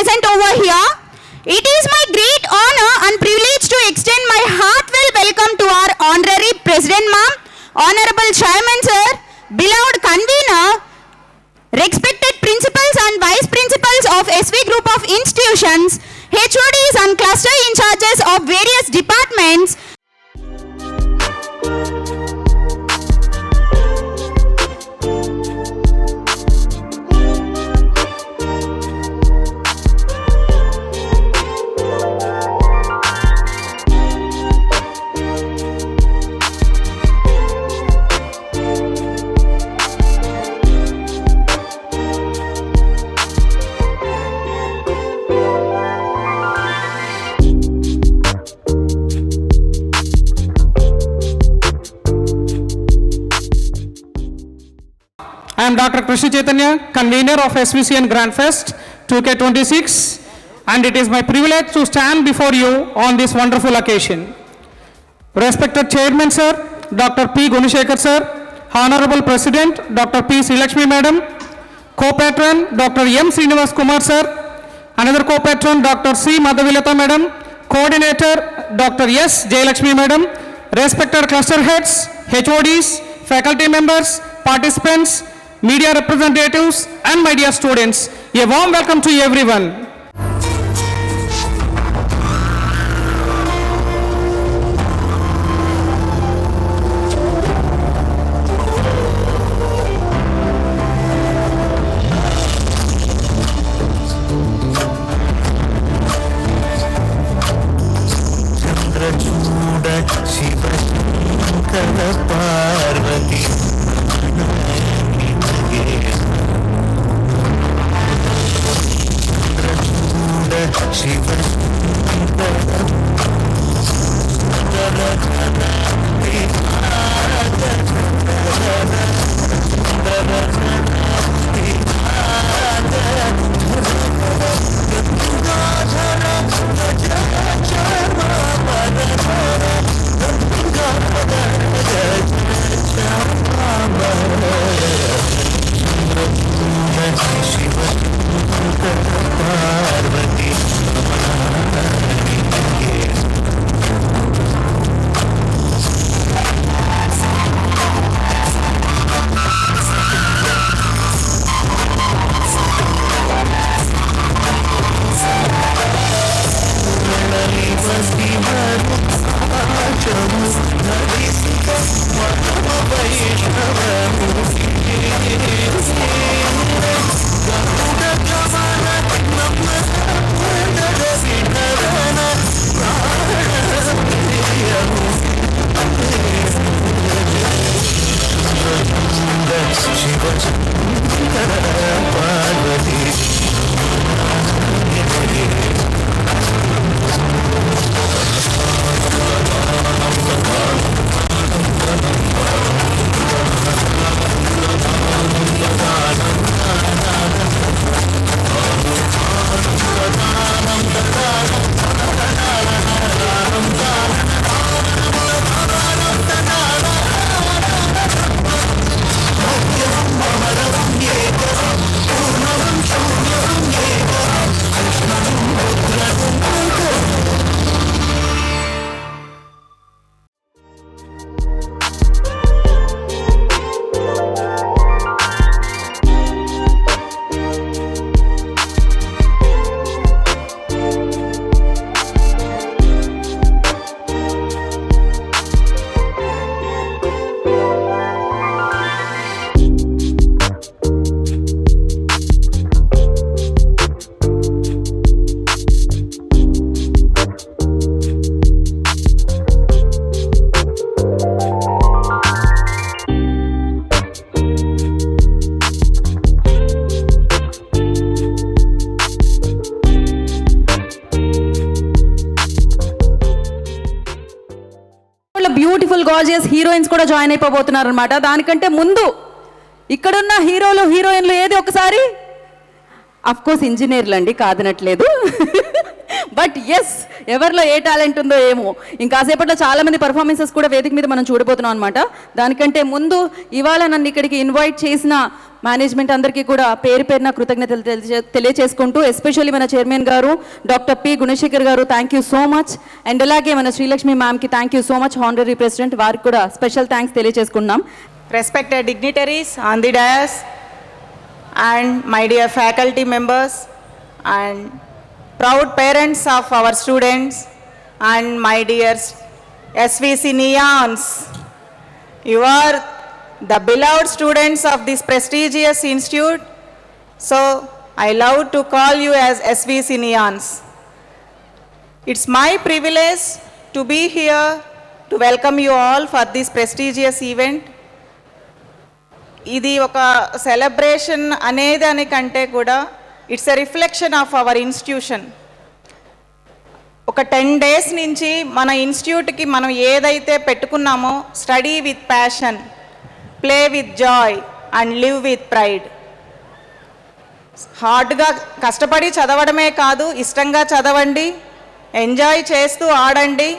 present over here. It is my great honor and privilege to extend my heartfelt welcome to our honorary President Ma'am, Honorable Chairman Sir, beloved convener, respected principals and vice principals of SV Group of Institutions, HODs and cluster in charges of various departments. I am Dr. Krishna Chaitanya, convener of SVCN Grand Fest 2K26, and it is my privilege to stand before you on this wonderful occasion. Respected Chairman Sir, Dr. P. Gunishekar Sir, Honorable President Dr. P. Srilakshmi Madam, Co-Patron Dr. M. Srinivas Kumar Sir, another Co-Patron Dr. C. Madhavilata Madam, Coordinator Dr. S. Jayalakshmi Madam, respected cluster heads, HODs, faculty members, participants, media representatives and my dear students, a warm welcome to everyone. Chandrachuda Shiva Shankara Parvati Shiva Parvati beautiful gorgeous heroines కూడా join అయిపోబోతున్నారు అనమాట. దానికంటే ముందు ఇక్కడున్న హీరోలు హీరోయిన్లు ఏది ఒకసారి, అఫ్ కోర్స్ ఇంజనీర్లు అండి, కాదనట్లేదు. బట్ ఎస్, ఎవరిలో ఏ టాలెంట్ ఉందో ఏమో. ఇంకాసేపట్లో చాలామంది పర్ఫార్మెన్సెస్ కూడా వేదిక మీద మనం చూడబోతున్నాం అనమాట. దానికంటే ముందు ఇవాళ నన్ను ఇక్కడికి ఇన్వైట్ చేసిన మేనేజ్మెంట్ అందరికీ కూడా పేరు పేరున కృతజ్ఞతలు తెలియచేసుకుంటూ, ఎస్పెషల్లీ మన chairman garu doctor P Gunasekhar garu, thank you so much. And అలాగే మన శ్రీలక్ష్మి మ్యామ్కి thank you so much, honorary president, వారికి కూడా స్పెషల్ థ్యాంక్స్ తెలియజేసుకున్నాం. Respected dignitaries on the dais and my dear faculty members and proud parents of our students and my dear SVC Neons, you are the beloved students of this prestigious institute, so I love to call you as SVC Neons. It's my privilege to be here to welcome you all for this prestigious event. ఇది ఒక celebration అనేదానికంటే కూడా it's a reflection of our institution. ఒక 10 days నుంచి మన ఇన్స్టిట్యూట్కి మనం ఏదైతే పెట్టుకున్నామో, study with passion, play with joy and live with pride. హార్డ్గా కష్టపడి చదవడమే కాదు, ఇష్టంగా చదవండి, ఎంజాయ్ చేస్తూ ఆడండి,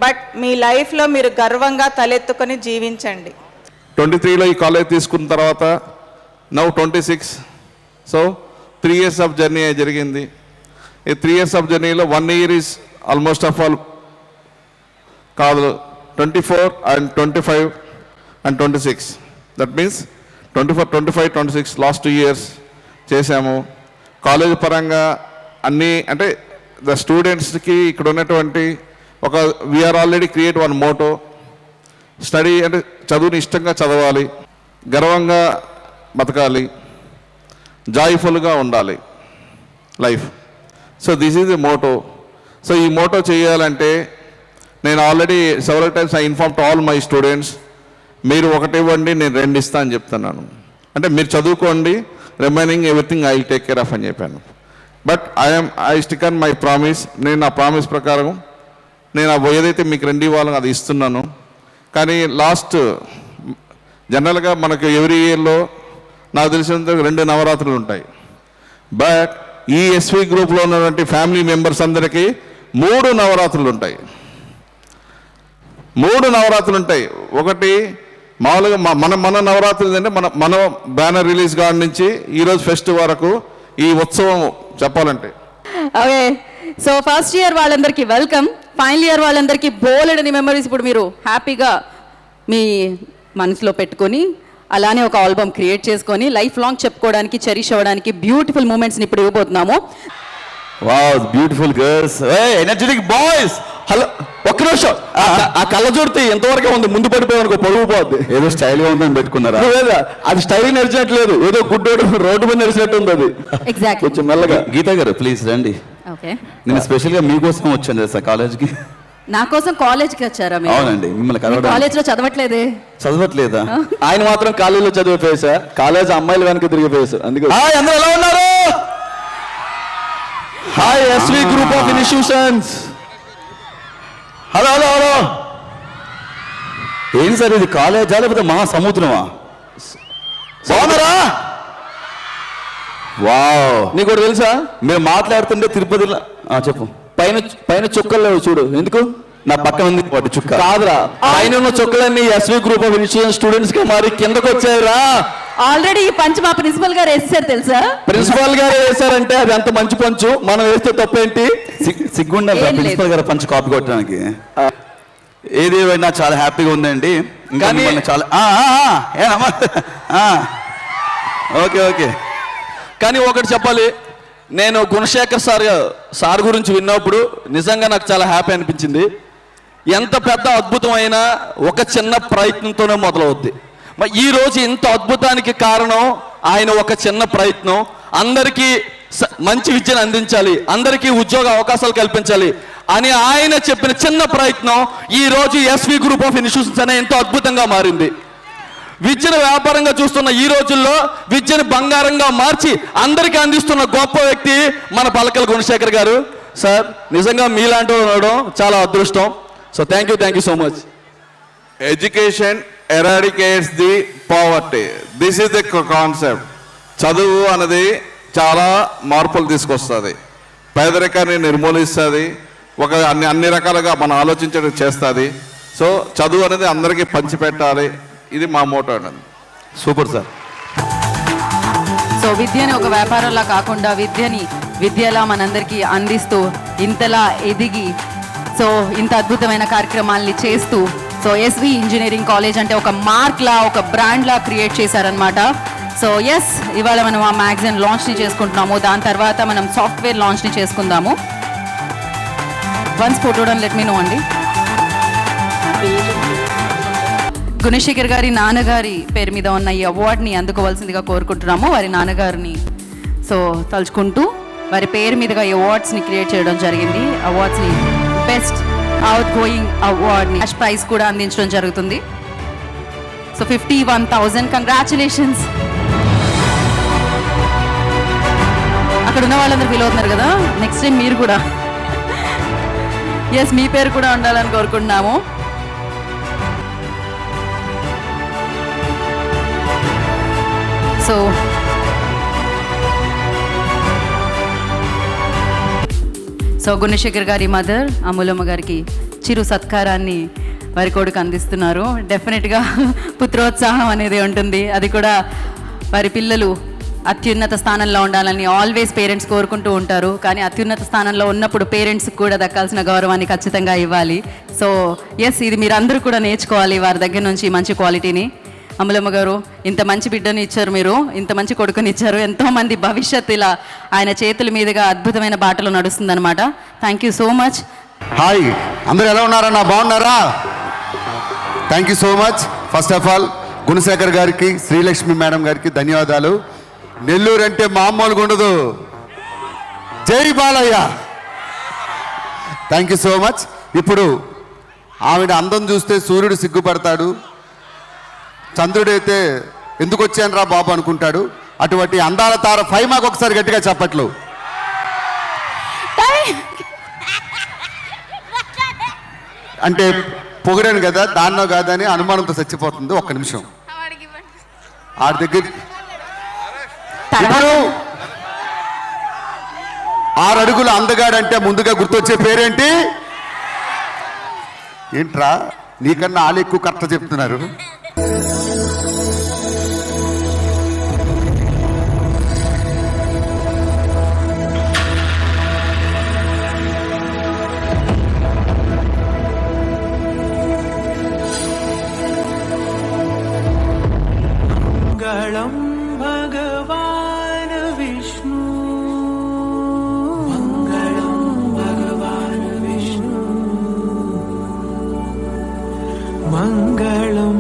బట్ మీ లైఫ్లో మీరు గర్వంగా తలెత్తుకొని జీవించండి. 23లో ఈ కాలేజ్ తీసుకున్న తర్వాత now 26, so 3 years of journey జరిగింది. ఈ 3 years ఆఫ్ జర్నీలో 1 year is almost of all కాదు, 24 and 25 and 26, that means 24, 25, 26 last 2 years చేశాము. కాలేజ్ పరంగా అన్నీ అంటే ద స్టూడెంట్స్కి ఇక్కడ ఉన్నటువంటి ఒక we are already create one motto, study అంటే చదువుని ఇష్టంగా చదవాలి, గర్వంగా బతకాలి, జాయ్ఫుల్గా ఉండాలి life. So this is the motto. So ఈ మోటో చేయాలంటే నేను already several times I inform to all my students, మీరు ఒకటి ఇవ్వండి నేను 2 ఇస్తా అని చెప్తున్నాను. అంటే మీరు చదువుకోండి, remaining everything I will take care of అని చెప్పాను. But I stick on my promise. నేను నా ప్రామిస్ ప్రకారం నేను ఏదైతే మీకు 2 ఇవ్వాలని అది ఇస్తున్నాను. కానీ లాస్ట్ జనరల్గా మనకు ఎవ్రీ ఇయర్లో నాకు తెలిసినంత 2 నవరాత్రులు ఉంటాయి. బట్ ఈ ఎస్వి గ్రూప్లో ఉన్నటువంటి ఫ్యామిలీ మెంబర్స్ అందరికీ 3 నవరాత్రులు ఉంటాయి. 3 నవరాత్రులు ఉంటాయి. ఒకటి మామూలుగా మన నవరాత్రులు అంటే మన బ్యానర్ రిలీజ్ కాడి నుంచి ఈరోజు ఫెస్ట్ వరకు ఈ ఉత్సవం చెప్పాలంటే. ఓకే, సో ఫస్ట్ ఇయర్ వాళ్ళందరికీ వెల్కమ్. ఫైనల్ ఇయర్ వాళ్ళందరికీ బోలెడని మెమరీస్ ఇప్పుడు మీరు హ్యాపీగా మీ మనసులో పెట్టుకొని, అలానే ఒక ఆల్బమ్ క్రియేట్ చేసుకొని లైఫ్ లాంగ్ చెప్పుకోవడానికి, చెరిష్ అవ్వడానికి బ్యూటిఫుల్ మూమెంట్స్ని ఇప్పుడు ఇవ్వబోతున్నాము. Wow, beautiful girls, energetic boys. Hello, ఒక్క నిమిషం, ఆ కళ్ళ చూడితే ఎంతవరకు ఉంది, ముందు పడిపోయాను పొడుగు పోద్ది. ఏదో స్టైల్గా ఉందని పెట్టుకున్నారా? అది స్టైల్ నడిచినట్లేదు, ఏదో గుడ్డోడు రోడ్డు మీద నడిచినట్టు ఉంది అది. ఎగ్జాక్ట్లీ. కొంచెం మెల్లగా. గీత గారు ప్లీజ్ రండి. ఓకే, నేను స్పెషల్గా మీకోసం వచ్చాను సార్ కాలేజ్కి. నా కోసం కాలేజ్కి వచ్చారా మీరు? అవునండి, మిమ్మల్ని కలవడానికి. కాలేజ్లో చదవట్లేదే? చదవట్లేదా? ఆయన మాత్రం కాలేజీలో చదివిపోయా సార్, కాలేజ్ అమ్మాయిలు వెనక తిరిగిపోయా సార్. అందుకే అందరూ ఎలా ఉన్నారు? Hi SV group of institutions. Hello hello hello. ఏంటి సార్ ఇది, కాలేజా లేకపోతే మహాసముద్రమా? బాగున్నారా? వావ్, నీకు కూడా తెలుసా, మేము మాట్లాడుతుంటే తిరుపతిలో చెప్పు, పైన పైన చుక్కలు లేవు చూడు. ఎందుకు? నా పక్కన ఉంది వాటి చుక్క. కాదురా, పైన ఉన్న చుక్కలన్నీ SV group of institution students కి మరి కిందకు వచ్చాయిరా. ఆల్రెడీ ఈ పంచ్ మా ప్రిన్సిపల్ గారు వేసారు తెలుసా? ప్రిన్సిపల్ గారు వేసారంటే అది అంత మంచి పంచు, మనం వేస్తే తప్పేంటి? సిగ్గుండాలి ప్రిన్సిపల్ గారు పంచు కాపీ కొట్టడానికి. ఏది ఏమైనా చాలా హ్యాపీగా ఉందండి. ఇంకా చాలా ఓకే ఓకే. కానీ ఒకటి చెప్పాలి, నేను గుణశేఖర్ సార్ గురించి విన్నప్పుడు నిజంగా నాకు చాలా హ్యాపీ అనిపించింది. ఎంత పెద్ద అద్భుతమైన ఒక చిన్న ప్రయత్నంతోనే మొదలవుద్ది. ఈ రోజు ఇంత అద్భుతానికి కారణం ఆయన ఒక చిన్న ప్రయత్నం. అందరికీ మంచి విద్యను అందించాలి, అందరికీ ఉద్యోగ అవకాశాలు కల్పించాలి అని ఆయన చెప్పిన చిన్న ప్రయత్నం ఈ రోజు ఎస్వి గ్రూప్ ఆఫ్ ఇన్స్టిట్యూషన్స్ అనే ఎంతో అద్భుతంగా మారింది. విద్యను వ్యాపారంగా చూస్తున్న ఈ రోజుల్లో విద్యను బంగారంగా మార్చి అందరికీ అందిస్తున్న గొప్ప వ్యక్తి మన పలకల గుణశేఖర్ గారు. సార్ నిజంగా మీలాంటి ఉండడం చాలా అదృష్టం. So thank you so much. Education eradicates the poverty. This is the concept. చదువు అన్నది చాలా మార్పులు తీసుకొస్తుంది. పేదరికాన్ని నిర్మూలిస్తుంది, ఒక అన్ని రకాలుగా మనం ఆలోచించడం చేస్తుంది. సో చదువు అనేది అందరికీ పంచిపెట్టాలి, ఇది మా మోటో అండి. Super sir. సో విద్యని ఒక వ్యాపారంలా కాకుండా విద్యలా మనందరికీ అందిస్తూ ఇంతలా ఎదిగి సో ఇంత అద్భుతమైన కార్యక్రమాల్ని చేస్తూ సో ఎస్వి ఇంజనీరింగ్ కాలేజ్ అంటే ఒక మార్క్లా ఒక బ్రాండ్లా క్రియేట్ చేశారనమాట. సో ఎస్, ఇవాళ మనం ఆ మ్యాగజైన్ లాంచ్ని చేసుకుంటున్నాము. దాని తర్వాత మనం సాఫ్ట్వేర్ లాంచ్ని చేసుకుందాము. Once photo let me know అండి. గుణశేఖర్ గారి నాన్నగారి పేరు మీద ఉన్న ఈ అవార్డ్ని అందుకోవాల్సిందిగా కోరుకుంటున్నాము. వారి నాన్నగారిని సో తలుచుకుంటూ వారి పేరు మీదుగా ఈ అవార్డ్స్ని క్రియేట్ చేయడం జరిగింది. అవార్డ్స్ని బెస్ట్ అవుట్ గోయింగ్ అవార్డ్ని క్యాష్ ప్రైజ్ కూడా అందించడం జరుగుతుంది. So 51,000 congratulations. అక్కడ ఉన్న వాళ్ళందరూ ఫీల్ అవుతున్నారు కదా, నెక్స్ట్ టైం మీరు కూడా ఎస్ మీ పేరు కూడా ఉండాలని కోరుకుంటున్నాము. సో గుణశేఖర్ గారి మదర్ అమూలమ్మ గారికి చిరు సత్కారాన్ని వారి కొడుకు అందిస్తున్నారు. డెఫినెట్గా పుత్రోత్సాహం అనేది ఉంటుంది. అది కూడా వారి పిల్లలు అత్యున్నత స్థానంలో ఉండాలని ఆల్వేస్ పేరెంట్స్ కోరుకుంటూ ఉంటారు. కానీ అత్యున్నత స్థానంలో ఉన్నప్పుడు పేరెంట్స్కి కూడా దక్కాల్సిన గౌరవాన్ని ఖచ్చితంగా ఇవ్వాలి. సో ఎస్, ఇది మీరు అందరూ కూడా నేర్చుకోవాలి వారి దగ్గర నుంచి మంచి క్వాలిటీని. అమలమ్మ గారు, ఇంత మంచి బిడ్డని ఇచ్చారు, మీరు ఇంత మంచి కొడుకుని ఇచ్చారు. ఎంతోమంది భవిష్యత్తు ఇలా ఆయన చేతుల మీదుగా అద్భుతమైన బాటలో నడుస్తుందన్నమాట. Thank you so much. Hi, అందరూ ఎలా ఉన్నారన్నా? బాగున్నారా? Thank you so much. First of all Gunasekhar గారికి, శ్రీలక్ష్మి మేడం గారికి ధన్యవాదాలు. నెల్లూరు అంటే మామూలుగా ఉండదు. జై Balayya. Thank you so much. ఇప్పుడు ఆవిడ అందం చూస్తే సూర్యుడు సిగ్గుపడతాడు, చంద్రుడైతే ఎందుకు వచ్చాను రా బాబు అనుకుంటాడు. అటువంటి అందాల తార ఫైమాకు ఒకసారి గట్టిగా చప్పట్లు. అంటే పొగిడాను కదా, దాన్నో కాదని అనుమానంతో చచ్చిపోతుంది. ఒక్క నిమిషం ఆడి దగ్గర. ఇప్పుడు 6 అడుగుల అందగాడంటే ముందుగా గుర్తొచ్చే పేరేంటి? ఏంట్రా, నీకన్నా ఆలు ఎక్కువ కరెక్ట్ చెప్తున్నారు. మంగళం భగవాన్ విష్ణు, మంగళం భగవాన్ విష్ణు, మంగళం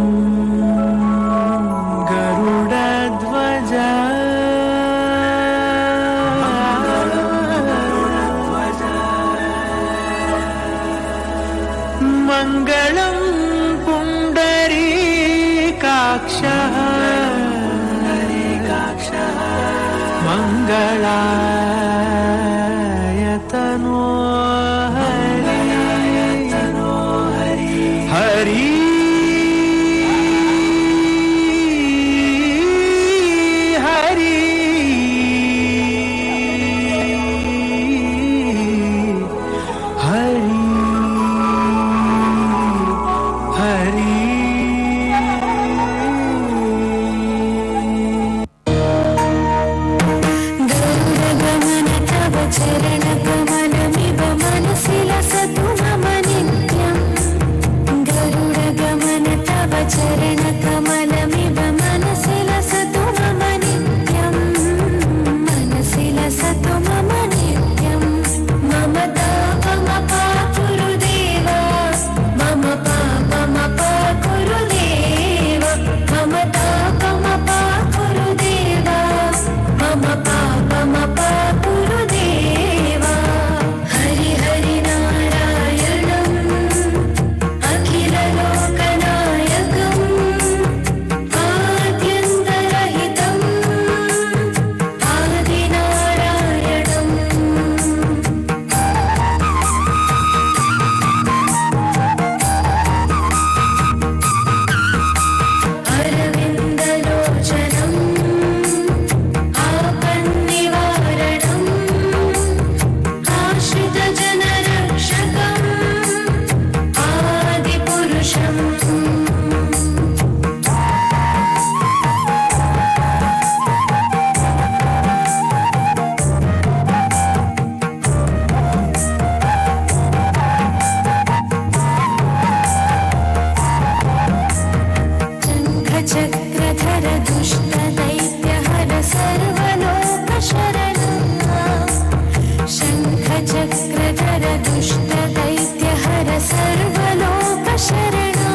दुष्टदैत्यहर सर्वलोकशरणा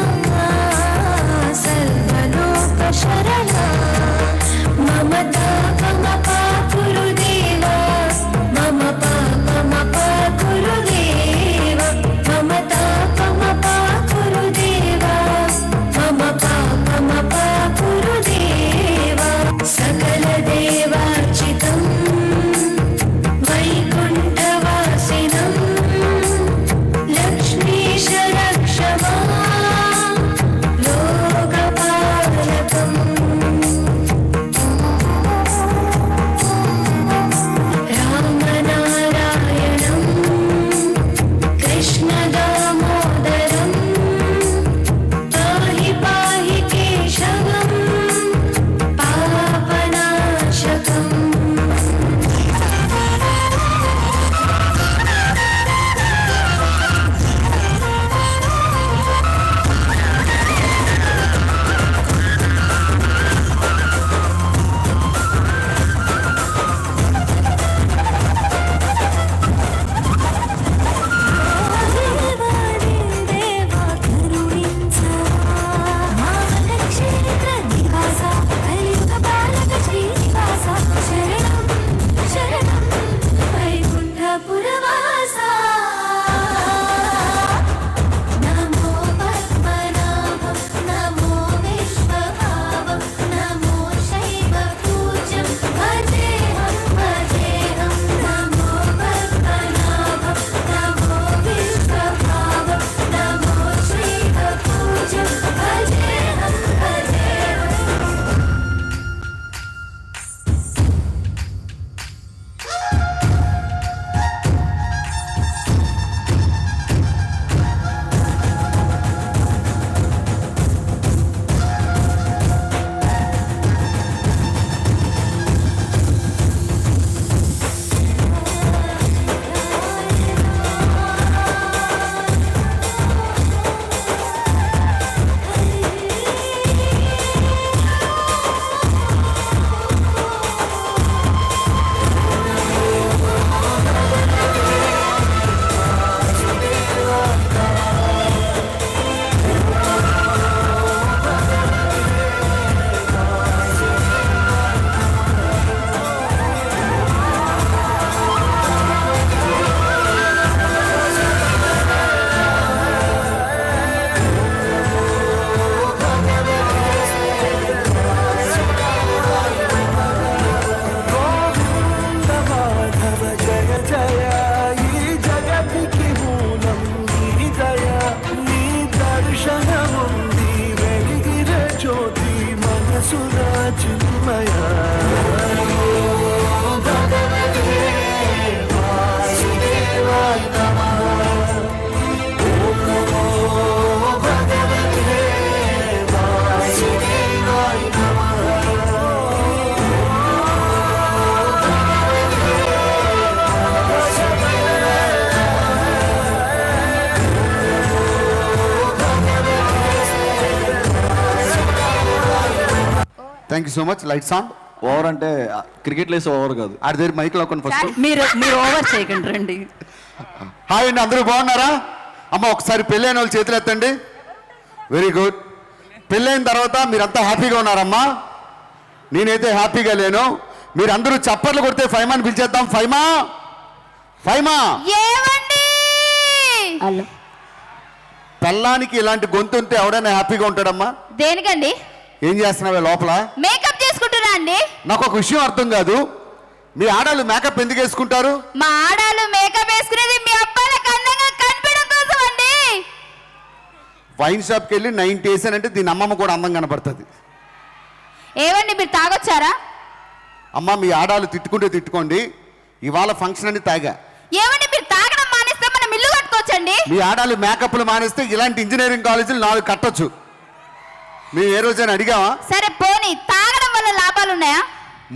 सर्वलोकशरणा मम तापमपा गुरुदेव मम पापमपा गुरुदेव मम तापमपा गुरुदेव मम पापमपा गुरुदेव सकलदेवार्चितम् वैकुण्ठवासिनं लक्ष्मीश रक्ष मां लोकपालकम् रामनारायणं कृष्णदामोदरं पाहि पाहि केशवं पापनाशकम् देवा करुणिंचवा महालक्ष्मी निवासा कलियुगपालक श्रीनिवासा शरणं शरणं वैकुण्ठपुरवासा नमो पद्मनाभं नमो विश्वभावं नमो शैवपूज्यं भजेऽहं भजेऽहं नमो पद्मनाभं नमो विश्वभावं नमो शैवपूज्यं भजेऽहं भजेऽहम् మాధవ జయ జయ ఈ జగతికి మూలం నీ దయ నీ దర్శనముంది వెలిగిన జ్యోతి మనసున చిన్మయ భగవతే వాసుదేవాయ నమః ఓం నమో భగవతే వాసుదేవాయ నమః thank you so much. Lights on. Over అంటే క్రికెట్లో వేసే ఓవర్ కాదు. ఆడి దగ్గర మైక్ లాక్కొని ఫస్ట్. మీరు ఓవర్ చేయకండి రండి. హాయ్ అండి, అందరూ బాగున్నారా? అమ్మ ఒకసారి పెళ్ళైన వాళ్ళు చేతులు ఎత్తండి. Very good. పెళ్ళైన తర్వాత మీరంతా హ్యాపీగా ఉన్నారమ్మా? నేనైతే హ్యాపీగా లేను. మీరందరూ చప్పట్లు కొడితే ఫైమాని పిలిచేద్దాం. ఫైమా ఫైమా ఏమండి హలో పెళ్ళానికి ఇలాంటి గొంతు ఉంటే ఎవడైనా హ్యాపీగా ఉంటాడమ్మా? దేనికండి? ఏం చేస్తున్నావే లోపల? మేకప్ చేసుకుంటున్నా అండి. నాకు ఒక విషయం అర్థం కాదు. మీ ఆడాళ్ళు మేకప్ ఎందుకు వేసుకుంటారు? మా ఆడాలు మేకప్ వేసుకునేది మీ అబ్బాయిలకు అందంగా కనిపించడం కోసం అండి. వైన్ షాప్కి వెళ్ళి 90 వేసానంటే దీని అమ్మమ్మ కూడా అందం కనపడుతుంది. ఏమండి మీరు తాగొచ్చారా? అమ్మ మీ ఆడాలు తిట్టుకుంటే తిట్టుకోండి, ఇవాళ ఫంక్షన్ అని తాగా. ఏమండి మీరు తాగడం మానేస్తే మనం ఇల్లు కట్టుకోవచ్చండి. మీ ఆడాలు మేకప్లు మానేస్తే ఇలాంటి ఇంజనీరింగ్ కాలేజీలు 4 కట్టొచ్చు. మేము ఏ రోజైనా అడిగావా? సరే పోనీ తాగడం వల్ల లాభాలు ఉన్నాయా?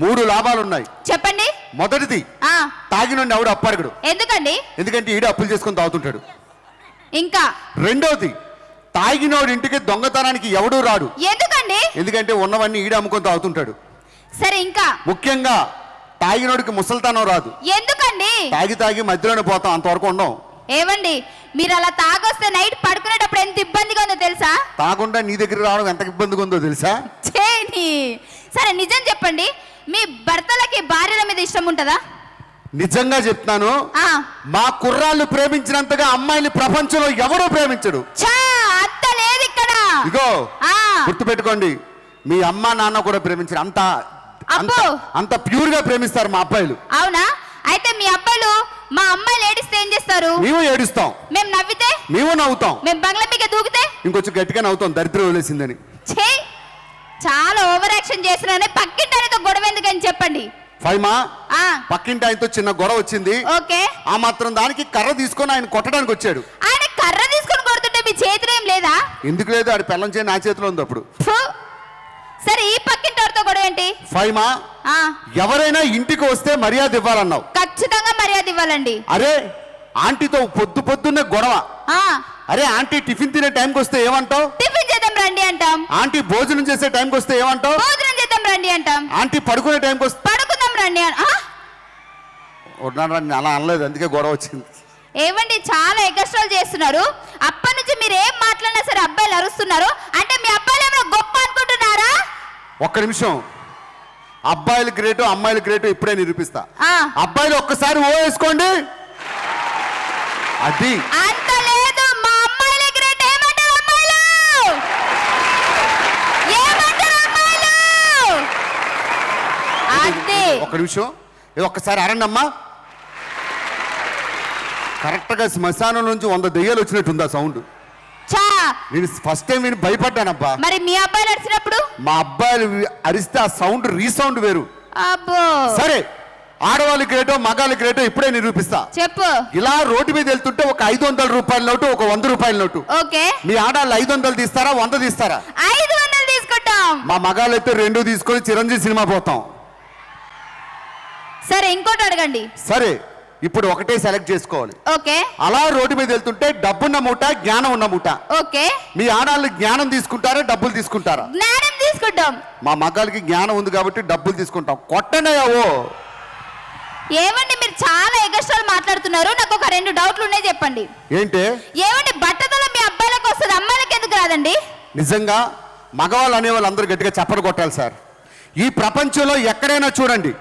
3 లాభాలు ఉన్నాయి. చెప్పండి. మొదటిది, ఆ తాగినోడిని ఎవడు అప్పరగడు. ఎందుకండి? ఎందుకంటే ఈడు అప్పులు చేసుకొని తాగుతుంటాడు. ఇంకా రెండోది, తాగినోడి ఇంటికి దొంగతనానికి ఎవడూ రాడు. ఎందుకండి? ఎందుకంటే ఉన్నవన్నీ ఈడు అమ్ముకొని తాగుతుంటాడు. సరే ఇంకా ముఖ్యంగా తాగినోడికి ముసల్తానం రాదు. ఎందుకండి? తాగి తాగి మధ్యలోనే పోతాం, అంతవరకు ఉండం. ఏవండి మీరు అలా తాగొస్తే నైట్ పడుకునేటప్పుడు ఎంత ఇబ్బందిగా ఉందో తెలుసా? తాగుండా నీ దగ్గర రావడం ఎంత ఇబ్బందిగా ఉందో తెలుసా? చేని సరే నిజం చెప్పండి, మీ భర్తలకి భార్యల మీద ఇష్టం ఉంటుందా? నిజంగా చెప్తున్నాను, ఆ, మా కుర్రాళ్ళు ప్రేమించినంతగా అమ్మాయిని ప్రపంచంలో ఎవరూ ప్రేమించడు. చా అంత లేదు ఇక్కడ. ఇగో ఆ, గుర్తుపెట్టుకోండి, మీ అమ్మ నాన్న కూడా ప్రేమించరు. అంత అబ్బో. అంత ప్యూర్ గా ప్రేమిస్తారు మా అబ్బాయిలు. అవునా? అయితే మీ అబ్బాయిలు మా అమ్మాయిలు ఏడిస్తే ఏం చేస్తారు? మేము ఏడుస్తాం, మేము నవ్వితే? మేము నవ్వుతాం, మేము బంగ్లా మీద దూకితే? ఇంకొంచెం గట్టిగా నవ్వుతాం, దరిద్రం వదిలేసిందని. ఛే, చాలా ఓవర్ యాక్షన్ చేస్తున్నారని పక్కింటారితో గొడవ ఎందుకని చెప్పండి. ఫైమా ఆ, పక్కింటి ఆయనతో చిన్న గొడవ వచ్చింది. ఓకే. ఆ మాత్రం దానికి కర్ర తీసుకొని ఆయన కొట్టడానికి వచ్చాడు. ఆయన కర్ర తీసుకొని కొడుతుంటే మీ చేతిలో ఏం లేదా? ఎందుకు లేదు, ఆడి పెళ్ళం చేయి నా చేతిలో ఉంది అప్పుడు. ఫు. సరే ఈ పక్కింటారితో గొడవ ఏంటి? ఫైమా ఆ, ఎవరైనా ఇంటికి వస్తే మర్యాద ఇవ్వాలన్నావు. ఖచ్చితంగా మర్యాద ఇవ్వాలండి. అరే ఆంటీతో పొద్దున్నే గొడవ. ఆ, అరే ఆంటీ టిఫిన్ తినే టైంకి వస్తే ఏమంటావు? టిఫిన్ చేద్దాం రండి అంటాం. ఆంటీ భోజనం చేసే టైంకి వస్తే ఏమంటావు? భోజనం చేద్దాం రండి అంటాం. ఆంటీ పడుకునే టైంకి వస్తే పడుకుందాం రండి ఉన్నాను అలా అనలేదు, అందుకే గొడవ వచ్చింది. ఏవండి చాలా ఎగస్ట్రాల్ చేస్తున్నారు. అప్పటి నుంచి మీరు ఏం మాట్లాడినా సరే అబ్బాయిలు అరుస్తున్నారు. అంటే మీ అబ్బాయిలు ఏమైనా గొప్ప అనుకుంటున్నారా? ఒక్క నిమిషం, అబ్బాయిలు గ్రేటు అమ్మాయిలు గ్రేటు ఇప్పుడే నిరూపిస్తా. ఆ, అబ్బాయిలు ఒక్కసారి ఓ వేసుకోండి. అది అంత లేదు, మా అమ్మాయిలే గ్రేట్. ఏమంటారు అమ్మాయిలు? ఏమంటారు అమ్మాయిలు? అదే. ఒక్క నిమిషం, ఇది ఒక్కసారి అరండి అమ్మా. కరెక్ట్గా శ్మశానం నుంచి 100 దెయ్యాలు వచ్చినట్టుంది ఆ సౌండ్. చా, నేను ఫస్ట్ టైం నేను భయపడ్డానబ్బా. మరి మీ అబ్బాయిలు అరిచినప్పుడు? మా అబ్బాయిలు అరిస్తే ఆ సౌండ్ రీసౌండ్ వేరు. అబ్బో, సరే ఆడవాళ్ళు గ్రేటో మగాళ్ళు గ్రేటో ఇప్పుడే నిరూపిస్తా. చెప్పు. ఇలా రోడ్డు మీద వెళ్తుంటే ఒక 500 రూపాయల నోటు, ఒక 100 రూపాయల నోటు. ఓకే. మీ ఆడాళ్ళు 500 తీస్తారా 100 తీస్తారా? 500 తీసుకుంటాం. మా మగాళ్ళు అయితే 2 తీసుకొని చిరంజీవి సినిమా పోతాం. సరే ఇంకోటి అడగండి. సరే ఇప్పుడు ఒకటే సెలెక్ట్ చేసుకోవాలి. ఓకే. అలా రోడ్డు మీద వెళ్తుంటే డబ్బున్న మూట జ్ఞానం ఉన్న మూట. ఓకే. మీ ఆడాళ్ళు జ్ఞానం తీసుకుంటారా డబ్బులు తీసుకుంటారా? జ్ఞానం తీసుకుంటాం. మా మగాళ్ళకి జ్ఞానం ఉంది కాబట్టి డబ్బులు తీసుకుంటాం. కొట్టనయ్యావో. ఏమండి మీరు చాలా ఎగస్ట్రాల్ మాట్లాడుతున్నారు. నాకు ఒక 2 డౌట్లు ఉన్నాయి, చెప్పండి. ఏంటి? ఏమండి బట్టతల మీ అబ్బాయిలకు వస్తుంది, అమ్మాయిలకు ఎందుకు రాదండి? నిజంగా మగవాళ్ళు అనేవాళ్ళు అందరూ గట్టిగా చప్పలు కొట్టాలి సార్. ఈ ప్రపంచంలో ఎక్కడైనా చూడండి,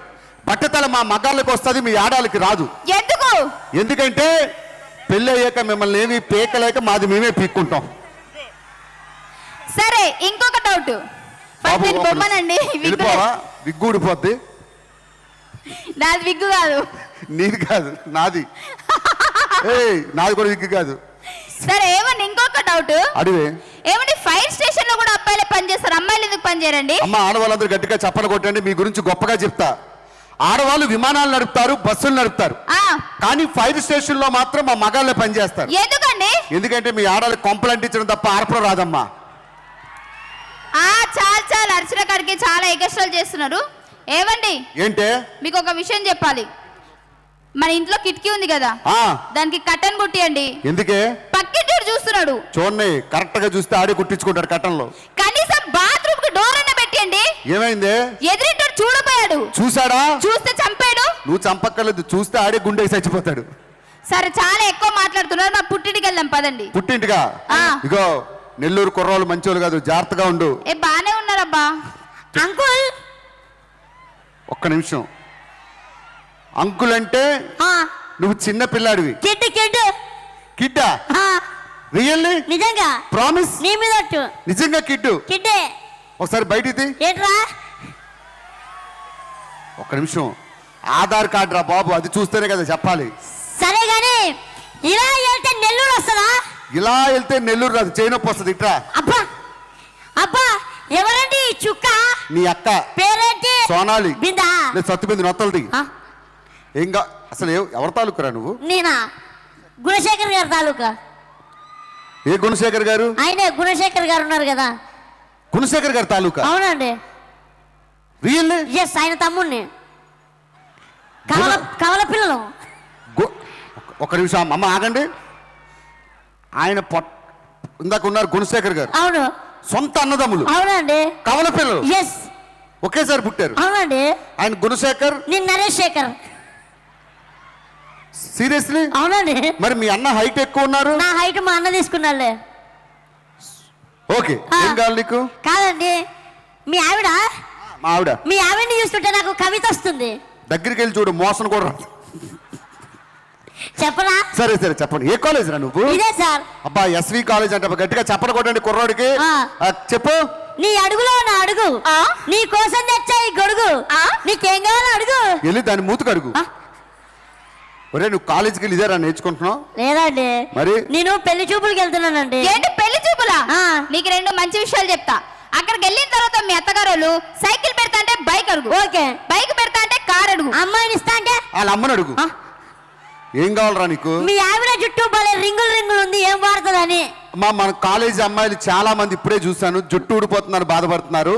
బట్టతల మా మగాళ్ళకి వస్తుంది, మీ ఆడాలకి రాదు. ఎందుకు? ఎందుకంటే పెళ్ళి అయ్యాక మిమ్మల్ని ఏమి పీకలేక మాది మేమే పీక్కుంటాం. సరే ఇంకొక డౌట్. బాబు, నేను బొమ్మనండి. వెళ్ళిపోవా? విగ్గు ఊడిపోద్ది. నాది విగ్గు కాదు. నీది కాదు, నాది. నాది కూడా విగ్గు కాదు. సరే ఏమండి ఇంకొక డౌట్. అడివే. ఏమండి ఫైర్ స్టేషన్ లో కూడా అబ్బాయిలే పనిచేస్తారు, అమ్మాయిలు ఎందుకు పనిచేయరండి? అమ్మ ఆడవాళ్ళందరూ గట్టిగా చప్పలు కొట్టండి. మీ గురించి గొప్పగా చెప్తా. ఆడవాళ్ళు విమానాలు నడుపుతారు, బస్సులు నడుపుతారు, ఆ, కానీ ఫైర్ స్టేషన్ లో మాత్రం మా మగాళ్ళే పనిచేస్తారు. ఎందుకండి? ఎందుకంటే మీ ఆడవాళ్ళకి కొంపలు అంటించడం తప్ప ఆర్పడం రాదమ్మా. చాలా అరిచిన కాడికి చాలా ఎగస్ట్రాల్ చేస్తున్నారు. ఏవండి ఏంటే? మీకు ఒక విషయం చెప్పాలి. మన ఇంట్లో కిటికీ ఉంది కదా, ఆ దానికి కట్టన్ కుట్టియండి. ఎందుకే? పక్కింటి చూస్తున్నాడు. చూడండి, కరెక్ట్ గా చూస్తే ఆడే కుట్టించుకుంటాడు కట్టంలో. కనీసం బాత్రూమ్ కి డోర్ అన్న పెట్టండి. ఏమైంది? ఎదురింటోడు చూడపోయాడు. చూసాడా? చూస్తే చంపాడు. నువ్వు చంపక్కర్లేదు, చూస్తే ఆడే గుండెకి చచ్చిపోతాడు. సరే చాలా ఎక్కువ మాట్లాడుతున్నారు, మా పుట్టింటికి వెళ్దాం పదండి. పుట్టింటిగా? ఆ. ఇగో నెల్లూరు కుర్రోళ్ళు మంచోళ్ళు కాదు, జాగ్రత్తగా ఉండు. బానే ఉన్నారబ్బా. అంకుల్ ఒక్క నిమిషం. అంకుల్ అంటే నువ్వు చిన్న పిల్లాడివి. కిడ్డా? రియల్లీ? నిజంగా ప్రామిస్? నీ మీద నిజంగా కిడ్డు? కిడ్డే. ఒకసారి బయటిది. ఏంట్రా? ఒక్క నిమిషం. ఆధార్ కార్డు రా బాబు, అది చూస్తేనే కదా చెప్పాలి. సరే గాని ఇలా వెళ్తే నెల్లూరు వస్తుందా? ఇలా వెళ్తే నెల్లూరు రాదు, చేయనొప్పి వస్తుంది. ఇట్రా. అబ్బా అబ్బా, ఎవరండి ఈ చుక్క? నీ అక్క. పేరేంటి? సోనాలి. బిందా? నేను సత్తుబింది నొత్తలది. ఏంగా అసలు ఎవరి తాలూకురా నువ్వు? నేనా? గుణశేఖర్ గారి తాలూకా. ఏ గుణశేఖర్ గారు? ఆయనే గుణశేఖర్ గారు ఉన్నారు కదా. గుణశేఖర్ గారి తాలూకా? అవునండి. రియల్లీ? ఎస్, ఆయన తమ్ముడిని. కవల పిల్లలు. ఒక నిమిషం అమ్మ ఆగండి. ఆయన ఇందాక ఉన్నారు గుణశేఖర్ గారు. అవును. సొంత అన్నదమ్ములు. అవునండి. కవల పిల్లలు. ఎస్, ఒకేసారి పుట్టారు. అవునండి. ఆయన గుణశేఖర్, నేను నరేష్ శేఖర్. సీరియస్లీ? అవునండి. మరి మీ అన్న హైట్ ఎక్కువ ఉన్నారు. నా హైట్ మా అన్న తీసుకున్నాలే. ఓకే, ఏం కావాలి నీకు? కాదండి, మీ ఆవిడ మా ఆవిడ. మీ ఆవిడని చూస్తుంటే నాకు కవిత వస్తుంది. దగ్గరికి వెళ్ళి చూడు, మోసం కూడా రాదు. చెప్పరా? సరే సరే చెప్పండి. ఏ కాలేజ్ రా నువ్వు? ఇదే సార్. అబ్బా ఎస్వి కాలేజ్ అంటే గట్టిగా చెప్పలు కొట్టండి కుర్రోడికి. చెప్పు. నీ అడుగులో నా అడుగు, నీ కోసం తెచ్చా ఈ గొడుగు, నీకేం కావాలో అడుగు. వెళ్ళి దాని మూతుకు అడుగు. ఒరే నువ్వు కాలేజీకి వెళ్ళి ఇదేరా నేర్చుకుంటున్నావు? లేదండి, మరి నేను పెళ్లి చూపులకి వెళ్తున్నానండి. ఏంటి పెళ్లి చూపులా? నీకు 2 మంచి విషయాలు చెప్తా. అక్కడికి వెళ్ళిన తర్వాత మీ అత్తగారు వాళ్ళు సైకిల్ పెడతా అంటే బైక్ అడుగు, ఓకే. బైక్ పెడతా అంటే కార్ అడుగు, అమ్మాయిని ఇస్తా అంటే వాళ్ళ అమ్మని అడుగు. ఏం కావాలరా నీకు? మీ ఆవిడ జుట్టు భలే రింగులు రింగులు ఉంది, ఏం వాడుతుందని. మన కాలేజీ అమ్మాయిలు చాలా మంది ఇప్పుడే చూశాను, జుట్టు ఊడిపోతున్నారు, బాధపడుతున్నారు.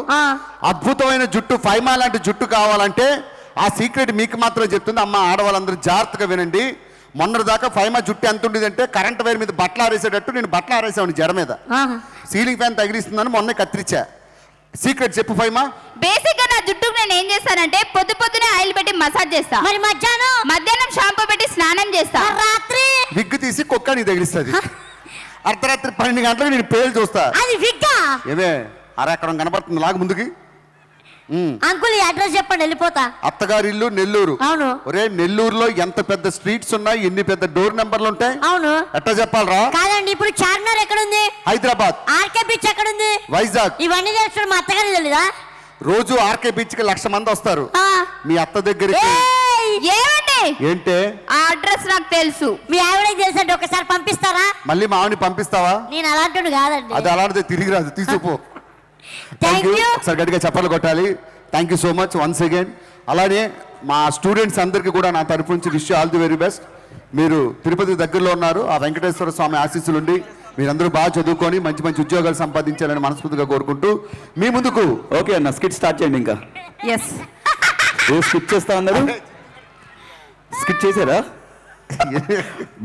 అద్భుతమైన జుట్టు, ఫైమా లాంటి జుట్టు కావాలంటే ఆ సీక్రెట్ మీకు మాత్రమే చెప్తుంది. అమ్మ ఆడవాళ్ళందరూ జాగ్రత్తగా వినండి. మొన్నటి దాకా ఫైమా జుట్టు ఎంత ఉండేదంటే కరెంట్ వైర్ మీద బట్టలు ఆరేసేటట్టు నేను బట్టలు ఆరేసాను జడ మీద. సీలింగ్ ఫ్యాన్ తగిలిస్తుందని మొన్న కత్తిరించా. సీక్రెట్ చెప్పు ఫైమా. బేసిక్ గా నా జుట్టుకు నేను ఏం చేస్తానంటే పొద్దునే ఆయిల్ పెట్టి మసాజ్ చేస్తా, మరి మధ్యాహ్నం షాంపూ పెట్టి స్నానం చేస్తా, రాత్రి విగ్గు తీసి కుక్కని తగిలిస్తుంది. అర్ధరాత్రి 12 గంటలకు నేను పేలు చూస్తా. అది విగ్గా? ఏమే అరెక్కడం కనపడుతుంది, లాగు ముందుకి. అంకుల్ ఈ అడ్రస్ చెప్పండి, వెళ్ళిపోతా. అత్తగారి ఇల్లు నెల్లూరు. అవును. ఒరే నెల్లూరులో ఎంత పెద్ద స్ట్రీట్స్ ఉన్నాయి, ఎన్ని పెద్ద డోర్ నెంబర్లు ఉంటాయి. అవును. ఎట్లా చెప్పాలరా? కాదండి, ఇప్పుడు చార్మినార్ ఎక్కడుంది? హైదరాబాద్. ఆర్కే బీచ్ ఎక్కడుంది? వైజాగ్. ఇవన్నీ తెలుసు మా అత్తగారికి తెలీదా? రోజు ఆర్కే బీచ్ కి 1,00,000 మంది వస్తారు. మీ అత్త దగ్గరికి ఏమండి ఏంటే ఆ అడ్రస్ నాకు తెలుసు. మీ ఆవిడకి తెలుసండి, ఒకసారి పంపిస్తారా? మళ్ళీ మా ఆవిడని పంపిస్తావా? నేను అలాంటి కాదండి. అది అలాంటిది తిరిగి రాదు, తీసుకుపో. Thank you. ఒకసారి గట్టిగా చప్పట్లు కొట్టాలి. Thank you so much once again. అలానే మా స్టూడెంట్స్ అందరికీ కూడా నా తరపు నుంచి wish all the very best. మీరు తిరుపతి దగ్గరలో ఉన్నారు, ఆ వెంకటేశ్వర స్వామి ఆశీస్సులుండి మీరందరూ బాగా చదువుకొని మంచి మంచి ఉద్యోగాలు సంపాదించాలని మనస్ఫూర్తిగా కోరుకుంటూ మీ ముందుకు. ఓకే అన్న, స్కిట్ స్టార్ట్ చేయండి. ఇంకా ఎస్, స్కిట్ చేస్తా ఉన్నారు. స్కిట్ చేశారా?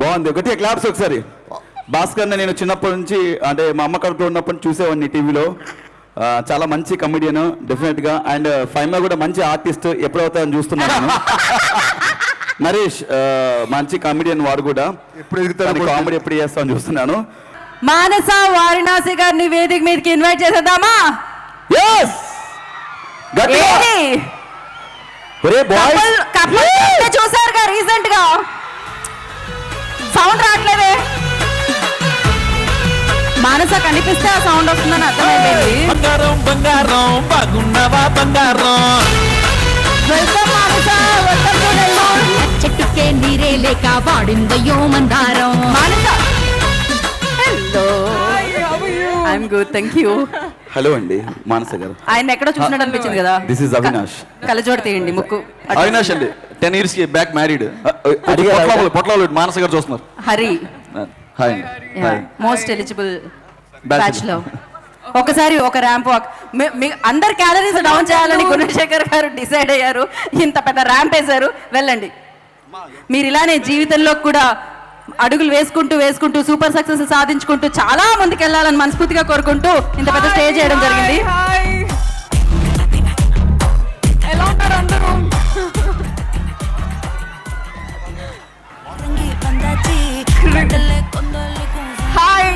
బాగుంది. ఒకటి క్లాప్స్ ఒకసారి. భాస్కర్ నేను చిన్నప్పటి నుంచి అంటే మా అమ్మ కడుపులో ఉన్నప్పటి నుంచి చూసేవాడిని టీవీలో. చాలా మంచి కమెడియన్ డెఫినెట్గా. అండ్ ఫైమా కూడా మంచి ఆర్టిస్ట్, ఎప్పుడవుతాయని చూస్తున్నాను. నరేష్ మంచి కమెడియన్, వాడు కూడా ఎప్పుడు ఎదుగుతారు, కామెడీ ఎప్పుడు చేస్తామని చూస్తున్నాను. మానస వారణాసి గారిని వేదిక మీదకి ఇన్వైట్ చేసేద్దామా? చూసారుగా రీసెంట్ గా, సౌండ్ రావట్లేదే. మానస కనిపిస్తే ఆ సౌండ్ వస్తుందని అర్థమైపోయింది. బంగారం బంగారం బాగున్నావా బంగారం. చెట్టుకే నీరే లేక వాడిందయ్యో మందారం. Manasa, hello. I'm good, thank you. Hello అండి, మానస గారు. ఆయన ఎక్కడో చూసినట్టు అనిపించింది కదా. This is Avinash. కలజోడు తీయండి ముక్కు. అవినాష్ అండి 10 years కి బ్యాక్ మ్యారీడ్. పొట్ల మానస గారు చూస్తున్నారు. Hari, hi. Most eligible bachelor. ఒకసారి ఒక ర్యాంప్ వాక్. అందరు క్యాలరీస్ డౌన్ చేయాలని గుణశేఖర్ గారు డిసైడ్ అయ్యారు. ఇంత పెద్ద ర్యాంప్ వేశారు. వెళ్ళండి. మీరు ఇలానే జీవితంలో కూడా అడుగులు వేసుకుంటూ వేసుకుంటూ సూపర్ సక్సెస్ సాధించుకుంటూ చాలా మందికి వెళ్ళాలని మనస్ఫూర్తిగా కోరుకుంటూ ఇంత పెద్ద స్టేజ్ చేయడం జరిగింది. ఎలా ఉంటారు అందరూ? హాయ్.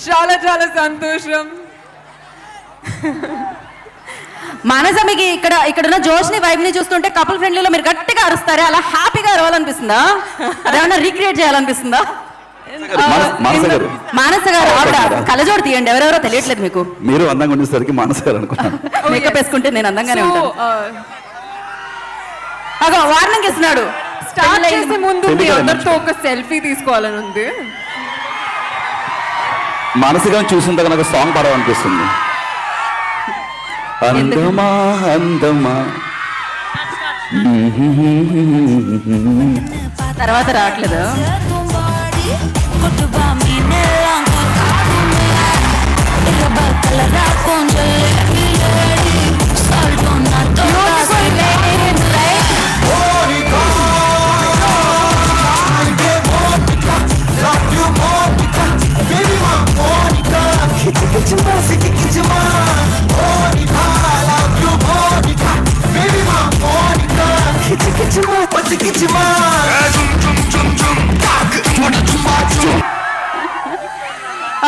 చాలా చాలా సంతోషం. మానస, మీకు ఇక్కడ ఉన్న జోష్ని వైబ్ ని చూస్తుంటే కపుల్ ఫ్రెండ్లీలో మీరు గట్టిగా అరుస్తారే, అలా హ్యాపీగా అరవాలనిపిస్తుందా? అదేమన్నా రీక్రియేట్ చేయాలనిపిస్తుందా? మానస గారు ఆవిడ కలజోడు తీయండి. ఎవరెవరో తెలియట్లేదు మీకు. మీరు అందంగా ఉండేసరికి మానస గారు అనుకున్నాను. మేకప్ వేసుకుంటే నేను అందంగానే ఉంటాను. అగో వార్నింగ్ ఇస్తున్నాడు. స్టార్ట్ చేసే ముందు మీ అందరితో ఒక సెల్ఫీ తీసుకోవాలని ఉంది. మానస గారిని చూసిన తర్వాత నాకు సాంగ్ పాడాలనిపిస్తుంది. అందమా అందమా తర్వాత రావట్లేదు. con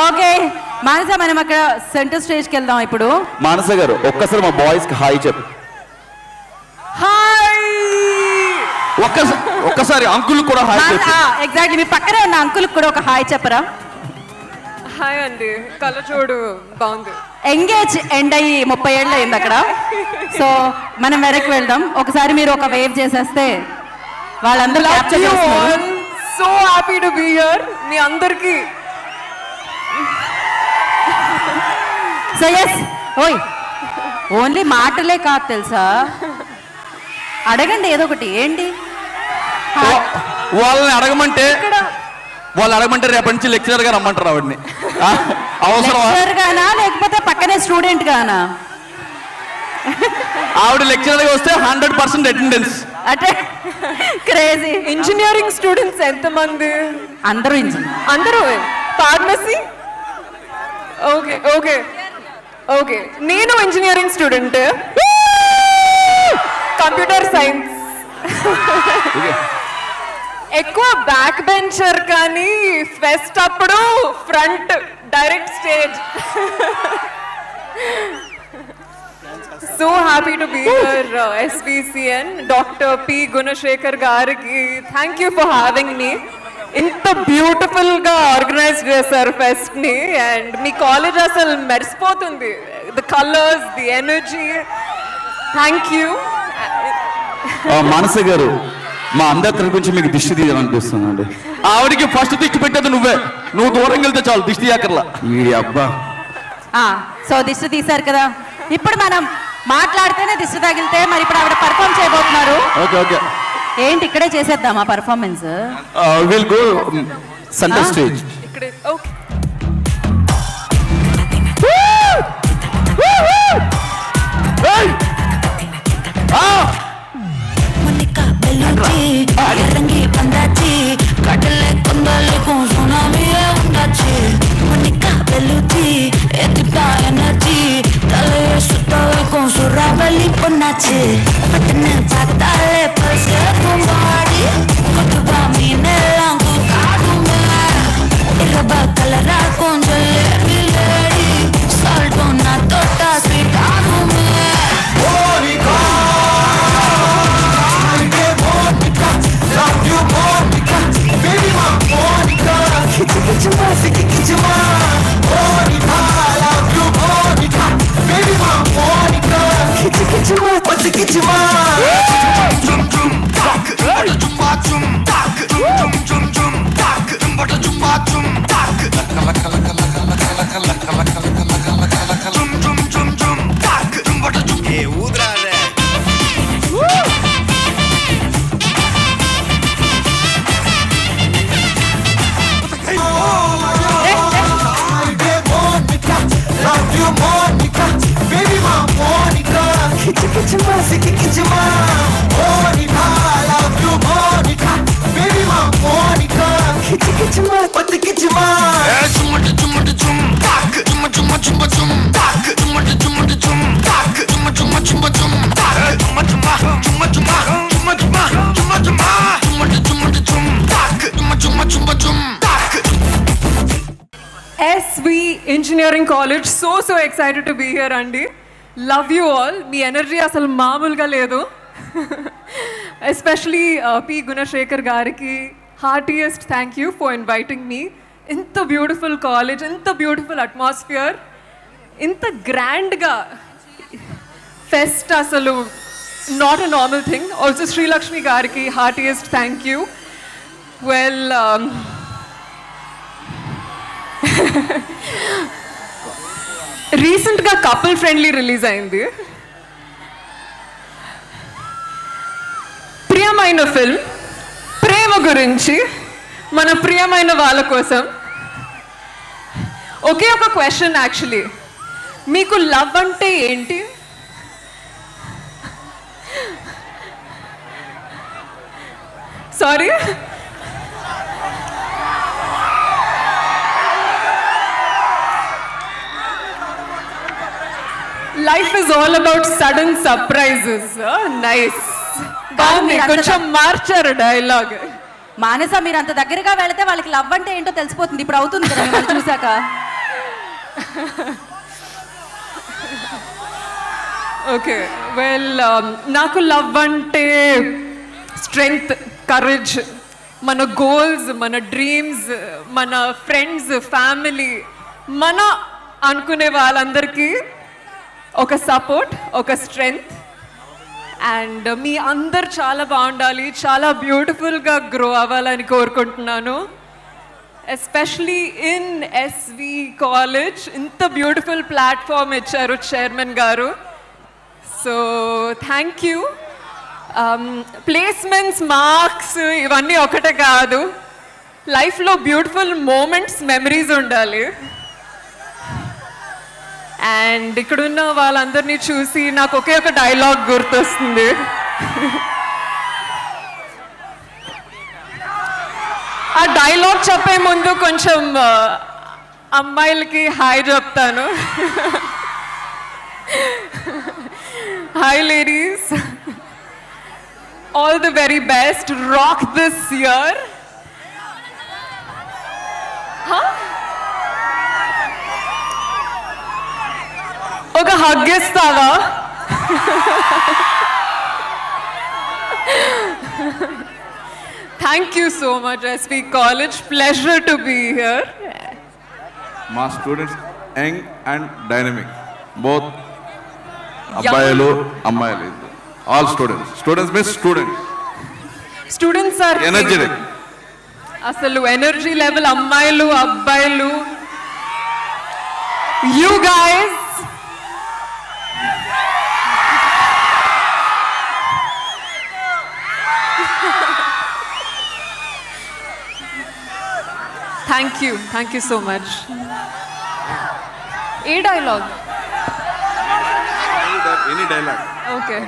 ఓకే మానస, మనం అక్కడ సెంటర్ స్టేజ్కి వెళ్దాం ఇప్పుడు. మానస గారు ఒక్కసారి మా బాయ్స్కి హాయ్ చెప్పు. హాయ్. ఒక్కసారి అంకుల్ కూడా హాయ్ చెప్పు. ఎగ్జాక్ట్లీ, మీ పక్కనే ఉన్న అంకుల్కి కూడా ఒక హాయ్ చెప్పరా? హాయ్ అండి, కళ్ళజోడు బాగుంది. ఎంగేజ్ ఎండ్ అయ్యి 30 ఏళ్ళు అయింది అక్కడ. సో మనం వెనక్కి వెళ్దాం. ఒకసారి మీరు ఒక వేవ్ చేసేస్తే వాళ్ళందరూ క్యాప్చర్ చేస్తున్నారు. So happy to be here. మీ అందరికి సో ఎస్, ఓయ్ ఓన్లీ మాటలే కాదు తెలుసా, అడగండి ఏదో ఒకటి. ఏంటి వాళ్ళని అడగమంటే రేపటి నుంచి లెక్చరర్ గా రమ్మంటారు ఆవిడ్ని. అవసరమా? లెక్చరర్ గానా లేకపోతే పక్కనే స్టూడెంట్ గానా? ఆవిడ లెక్చరర్ గా వస్తే 100% అటెండెన్స్. అంటే క్రేజీ. ఇంజనీరింగ్ స్టూడెంట్స్ ఎంతమంది? అందరూ ఇంజనీర్. అందరూ ఫార్మసీ. ఓకే ఓకే ఓకే, నేను ఇంజనీరింగ్ స్టూడెంట్, కంప్యూటర్ సైన్స్. ఎక్కువ బ్యాక్ బెంచర్ కానీ ఫెస్ట్ అప్పుడు front direct stage. So happy to be here SVCN. Doctor P. Gunasekhar గారికి thank you for having me. ఇంత beautiful గా ఆర్గనైజ్ చేశారు ఫెస్ట్ ని, అండ్ మీ కాలేజ్ అసలు మెరిసిపోతుంది. The colours, the energy. Thank you. Manasa garu, మా అందరి గురించి మీకు దిష్టి తీయాలనిపిస్తుందండి. ఆవిడికి ఫస్ట్ దిష్టి పెట్టేది నువ్వే. నువ్వు దూరం వెళ్తే చాలు, దిష్టి తీయక్కర్లా. ఈ అబ్బా. సో దిష్టి తీశారు కదా, ఇప్పుడు మనం మాట్లాడితేనే దిష్టి తగిలితే మరి ఇప్పుడు ఆవిడ పర్ఫామ్ చేయబోతున్నారు. ఓకే ఓకే, ఏంటి ఇక్కడే చేసేద్దామా performance? Will go centre stage. ఇక్కడ okay. Monica Bellucci, Rangi Pandachi, Kadale Kondale con tsunami e undachi. Monica Bellucci, etita energy, dale sutale con su rabali panachi. Patne patale pase kumbadi, kotuba mine langu kadume. Iraba kalara con jalebi lady, salto na tota sweet adume. Monica. SV Engineering College, so excited to be here అండి. Love you all. మీ energy అసలు మామూలుగా లేదు. Especially P. Gunasekhar గారికి heartiest thank you for inviting me. ఇంత beautiful college, ఇంత beautiful atmosphere, ఇంత గ్రాండ్గా ఫెస్ట్ అసలు not a normal thing. Also Srilakshmi గారికి హార్టియెస్ట్ థ్యాంక్ యూ. వెల్, రీసెంట్గా కపుల్ ఫ్రెండ్లీ రిలీజ్ అయింది. ప్రియమైన ఫిల్మ్, ప్రేమ గురించి, మన ప్రియమైన వాళ్ళ కోసం. ఒకే ఒక క్వశ్చన్ యాక్చువల్లీ, మీకు లవ్ అంటే ఏంటి? Sorry, life is all about sudden surprises. Nice. బాగుంది, కొంచెం మార్చారు డైలాగ్. మానస మీరు అంత దగ్గరగా వెళితే వాళ్ళకి లవ్ అంటే ఏంటో తెలిసిపోతుంది. ఇప్పుడు అవుతుంది కదా మిమ్మల్ని చూసాక. ఓకే వెల్, నాకు లవ్ అంటే స్ట్రెంగ్త్, కరేజ్, మన గోల్స్, మన డ్రీమ్స్, మన ఫ్రెండ్స్, ఫ్యామిలీ, మన అనుకునే వాళ్ళందరికీ ఒక సపోర్ట్, ఒక స్ట్రెంగ్త్. అండ్ మీ అందరు చాలా బాగుండాలి, చాలా బ్యూటిఫుల్గా గ్రో అవ్వాలని కోరుకుంటున్నాను. ఎస్పెషలీ ఇన్ ఎస్వి కాలేజ్ ఇంత బ్యూటిఫుల్ ప్లాట్ఫామ్ ఇచ్చారు చైర్మన్ గారు. So thank you. Placements, marks ఇవన్నీ ఒకటే కాదు, లైఫ్లో బ్యూటిఫుల్ మూమెంట్స్, మెమరీస్ ఉండాలి. అండ్ ఇక్కడున్న వాళ్ళందరినీ చూసి నాకు ఒకే ఒక డైలాగ్ గుర్తొస్తుంది. ఆ డైలాగ్ చెప్పే ముందు కొంచెం అమ్మాయిలకి హాయ్ చెప్తాను. Hi ladies, all the very best, rock this year. ఒక హగ్ ఇస్తావా? Thank you so much SV college, pleasure to be here. మా students young and dynamic, both అబ్బాయిలు అమ్మాయిలు, all students means students are energetic. అసలు energy level అమ్మాయిలు అబ్బాయిలు, you guys thank you so much. ఏ dialogue? Any dialogue. Okay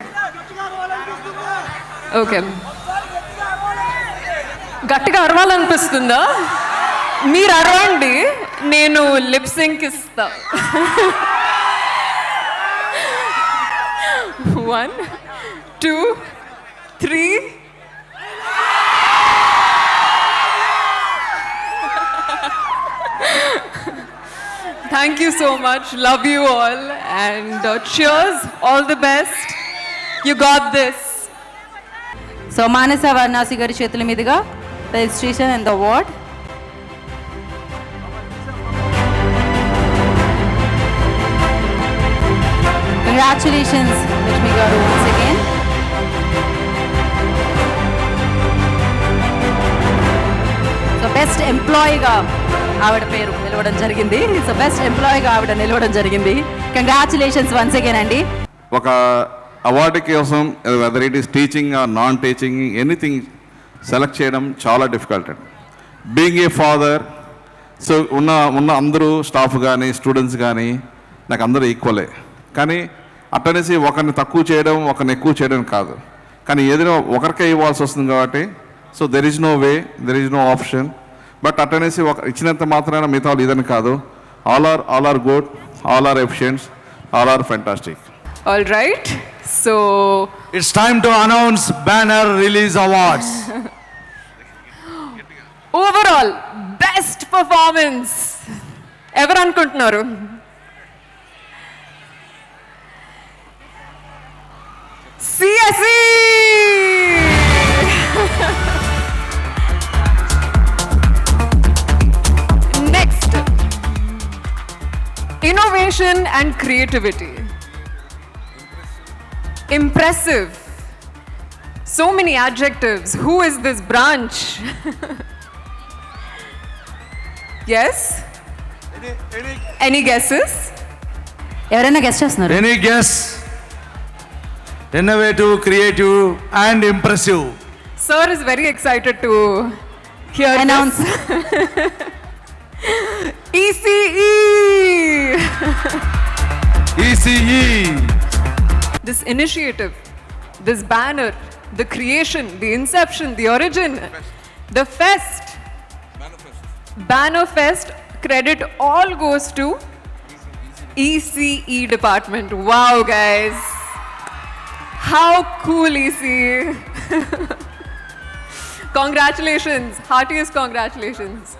okay, గట్టిగా అరవాలనిపిస్తుందా? మీరు అరవండి, నేను లిప్ సింక్ ఇస్తా. 1 2 3. Thank you so much. Love you all. And cheers. All the best. You got this. So Manasa Varanasi garu చేతుల మీదుగా registration and award. Congratulations Lakshmi garu once again. So best ఎంప్లాయీగా ఆవిడ పేరు నిలవడం జరిగింది. సో బెస్ట్ ఎంప్లాయీగా ఆవిడ నిలవడం జరిగింది. కంగ్రాచులేషన్స్ వన్స్ అగైన్ అండి. ఒక అవార్డు కోసం whether it is teaching or non teaching anything select చేయడం చాలా డిఫికల్ట్ అండి. బీయింగ్ ఏ ఫాదర్, సో ఉన్న అందరూ స్టాఫ్ కానీ స్టూడెంట్స్ కానీ నాకు అందరూ ఈక్వలే. కానీ అట్టనేసి ఒకరిని తక్కువ చేయడం ఒకరిని ఎక్కువ చేయడం కాదు, కానీ ఏదైనా ఒకరికే ఇవ్వాల్సి వస్తుంది కాబట్టి so there is no way, there is no option. But అట్టనేసి ఒక ఇచ్చినంత మాత్రాన మిగతా వాళ్ళు ఇదని కాదు. All are good, all are efficients, all are fantastic. All right. So It's time to announce banner release awards. overall best performance ఎవరు అనుకుంటున్నారు? CSE. Next, innovation and creativity. Impressive. So many adjectives. Who is this branch? Yes? Any guesses? ఎవరైనా guest చేస్తున్నారు? Any guess? Innovative, creative, and impressive. Sir is very excited to hear Announce. this. ECE. ECE. This initiative, this banner, the creation, the inception, the origin, the fest, Banner Fest, credit all goes to ECE department. Wow, guys. How cool, EC. Congratulations, heartiest congratulations.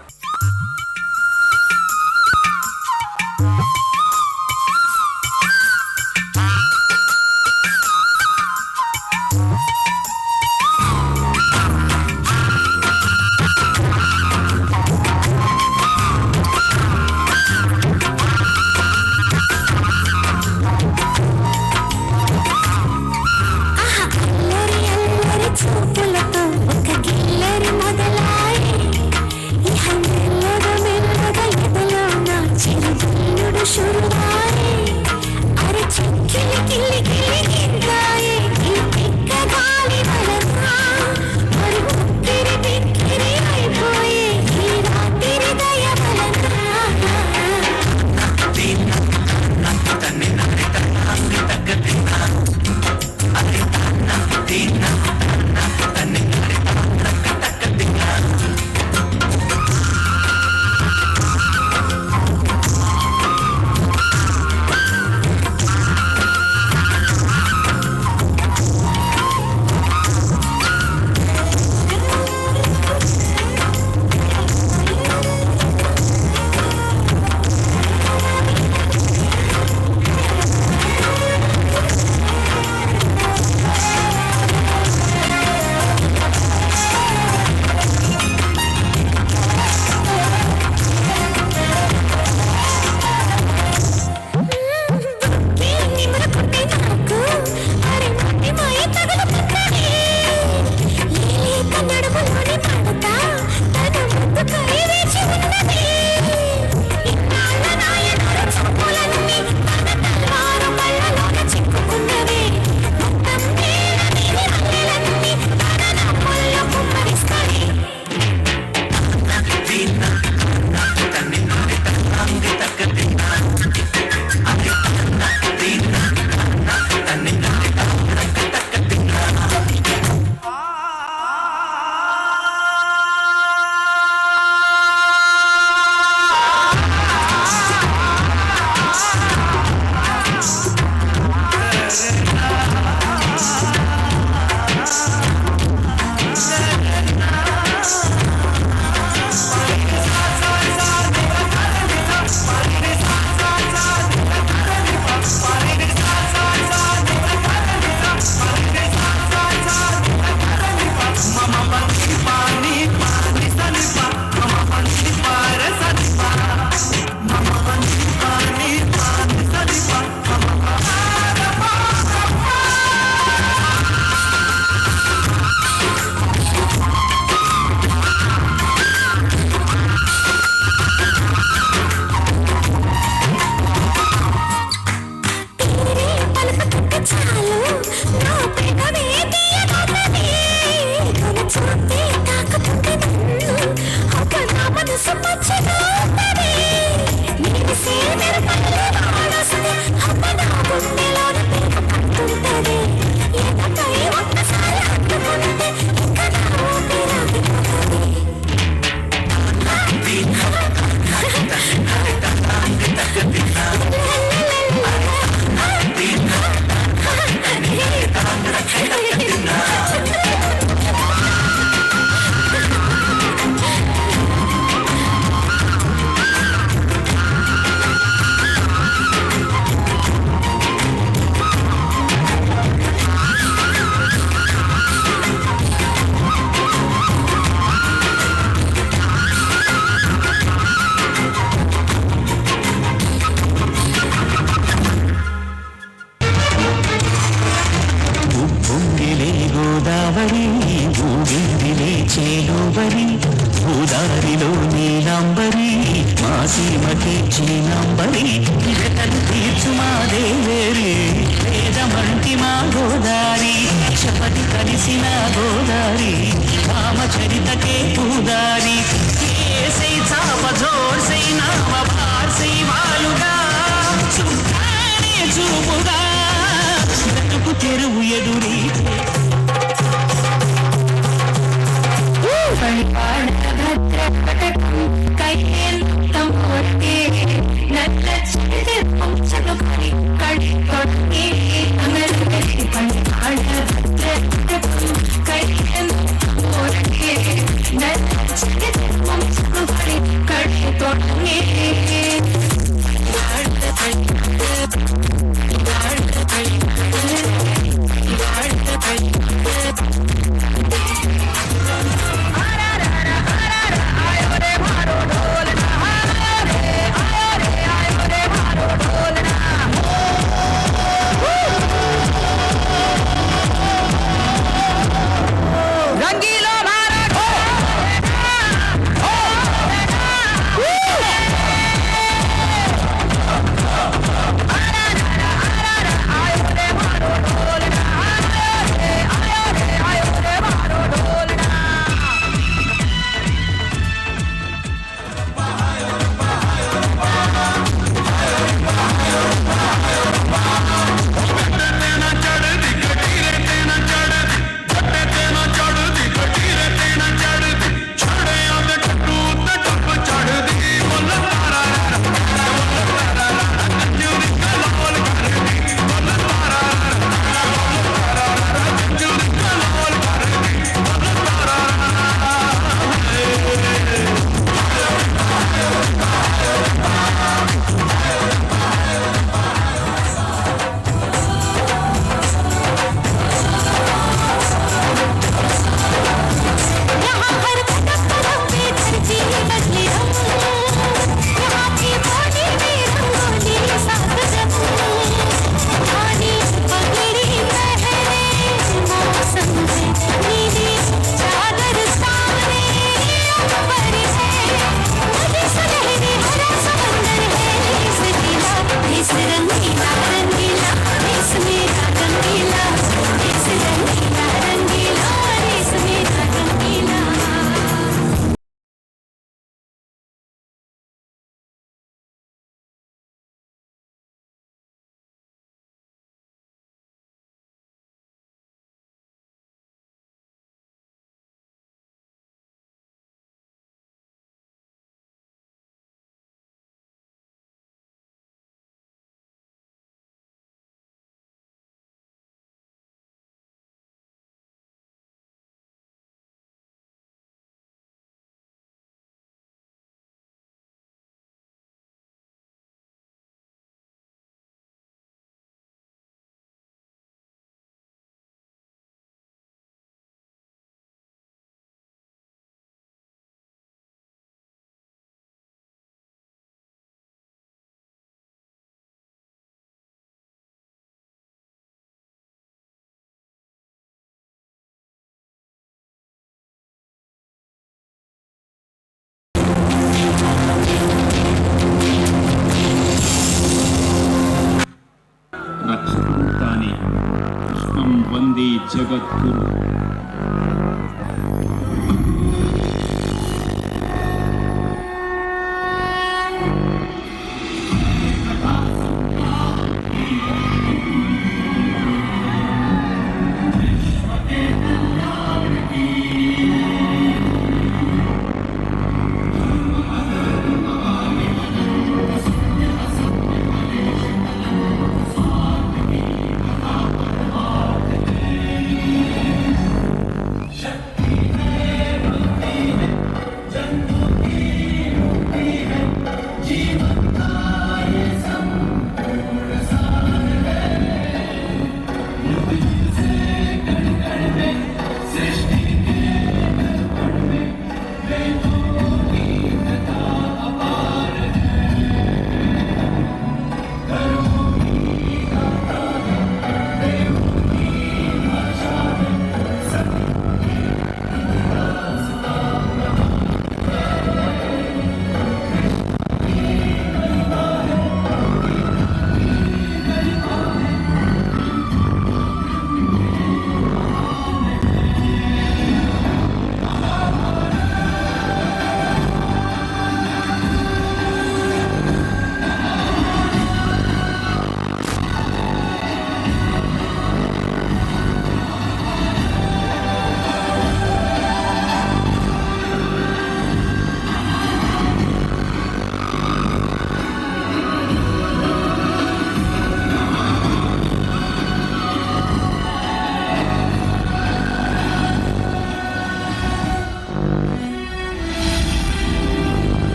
చేలోబరి భూదారిలో నీలాంబరి మా సీమకి చీనాంబరి జగన్ తీర్చు మా దేవేరి వేదమంటి మా గోదారి శపటి కలిసిన గోదారి రామచరితకే పూదారి ఏసై చాప జోర్సై నామ బార్సై వాలుగా చూడానే చూపుగా బ్రతుకు తెరువు ఎదురీ కైతం కొట్టి నల్ల చెడు పంచలు కడి కొట్టి అమరు రక్షితాని పుష్పం వందే జగద్గురు.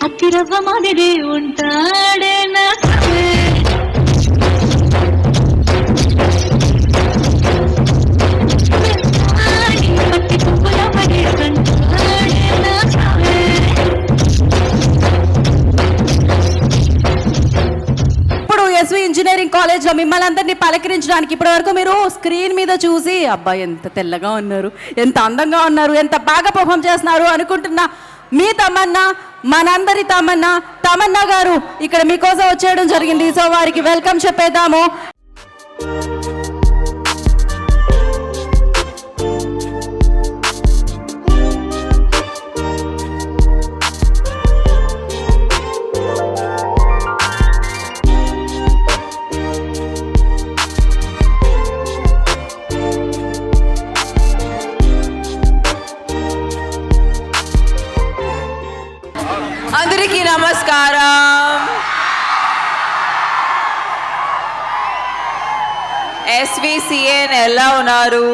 అతిరవ్వ మాదిరి ఉంటాడే నా పట్టి పువ్వుల పడి కంటాడే నా ఇప్పుడు ఎస్వి ఇంజనీరింగ్ కాలేజ్ లో మిమ్మల్ని అందరినీ పలకరించడానికి ఇప్పటి వరకు మీరు స్క్రీన్ మీద చూసి అబ్బాయి ఎంత తెల్లగా ఉన్నారు, ఎంత అందంగా ఉన్నారు, ఎంత బాగా పర్ఫామ్ చేస్తున్నారు అనుకుంటున్నా మీ తమన్నా, మనందరి తమన్నా గారు ఇక్కడ మీకోసం వచ్చేయడం జరిగింది. సో వారికి వెల్కమ్ చెప్పేద్దాము. అందరికీ నమస్కారం. SVCN ఎలా ఉన్నారు?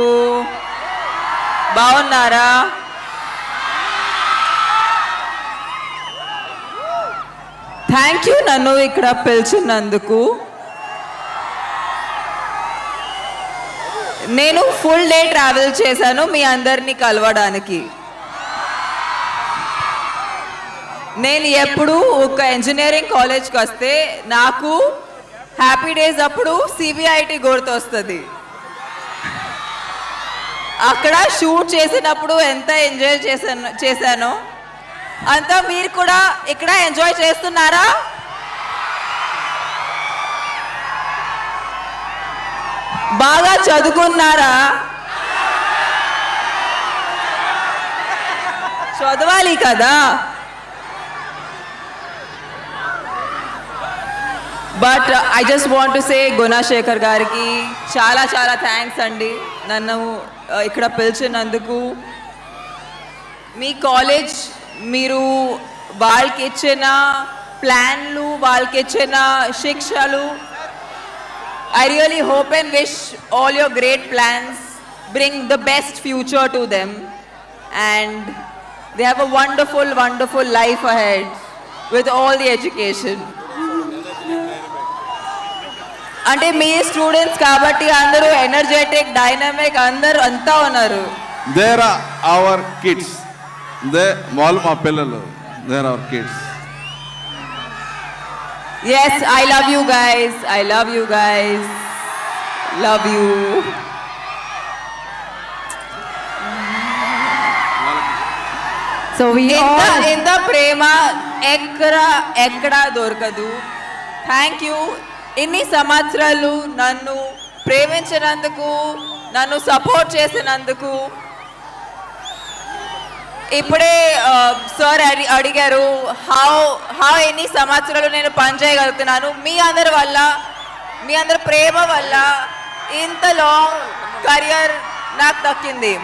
బాగున్నారా? థ్యాంక్ యూ నన్ను ఇక్కడ పిలిచినందుకు. నేను ఫుల్ డే ట్రావెల్ చేశాను మీ అందరినీ కలవడానికి. నేను ఎప్పుడు ఒక ఇంజనీరింగ్ కాలేజ్కి వస్తే నాకు హ్యాపీ డేస్ అప్పుడు CBIT గుర్తొస్తుంది. అక్కడ షూట్ చేసినప్పుడు ఎంత ఎంజాయ్ చేశానో అంతా మీరు కూడా ఇక్కడ ఎంజాయ్ చేస్తున్నారా? బాగా చదువుకున్నారా? చదవాలి కదా. But I just want to say Gunasekhar గారికి చాలా చాలా థ్యాంక్స్ అండి నన్ను ఇక్కడ పిలిచినందుకు. మీ కాలేజ్ మీరు వాళ్ళకి ఇచ్చిన ప్లాన్లు, వాళ్ళకి ఇచ్చిన శిక్షలు, I really hope and wish all your great plans bring the best future to them and they have a wonderful, wonderful life ahead with all the education. అంటే మీ స్టూడెంట్స్ కాబట్టి అందరూ ఎనర్జెటిక్, డైనమిక్ అందరూ అంతా ఉన్నారు. There are our kids. వాళ్ళు మా పిల్లలు. There our kids. Yes, I love you guys. I love you guys. Love you. So we all ఇంత ప్రేమ ఎక్కడ దొరకదు. Thank you. ఇన్ని సంవత్సరాలు నన్ను ప్రేమించినందుకు, నన్ను సపోర్ట్ చేసినందుకు. ఇప్పుడే సార్ అడిగారు హౌ ఎన్ని సంవత్సరాలు నేను పని చేయగలుగుతున్నాను. మీ అందరి వల్ల, మీ అందరి ప్రేమ వల్ల ఇంత లాంగ్ కెరియర్ నాకు దక్కింది.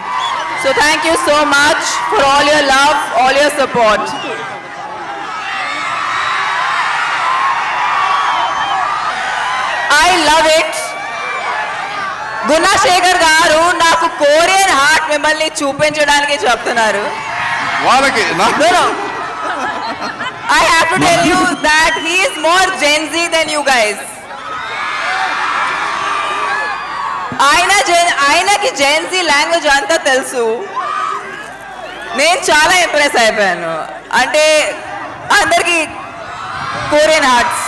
So thank you so much for all your love, all your support. I love it. Gunasekhar గారు నాకు కొరియన్ హార్ట్ మిమ్మల్ని చూపించడానికి చెప్తున్నారు. వాళ్ళకి I have to tell you that he is more Gen Z than you guys. ఆయనకి జెన్ G language అంతా తెలుసు. నేను చాలా ఇంప్రెస్ అయిపోయాను. అంటే అందరికి కొరియన్ హార్ట్స్.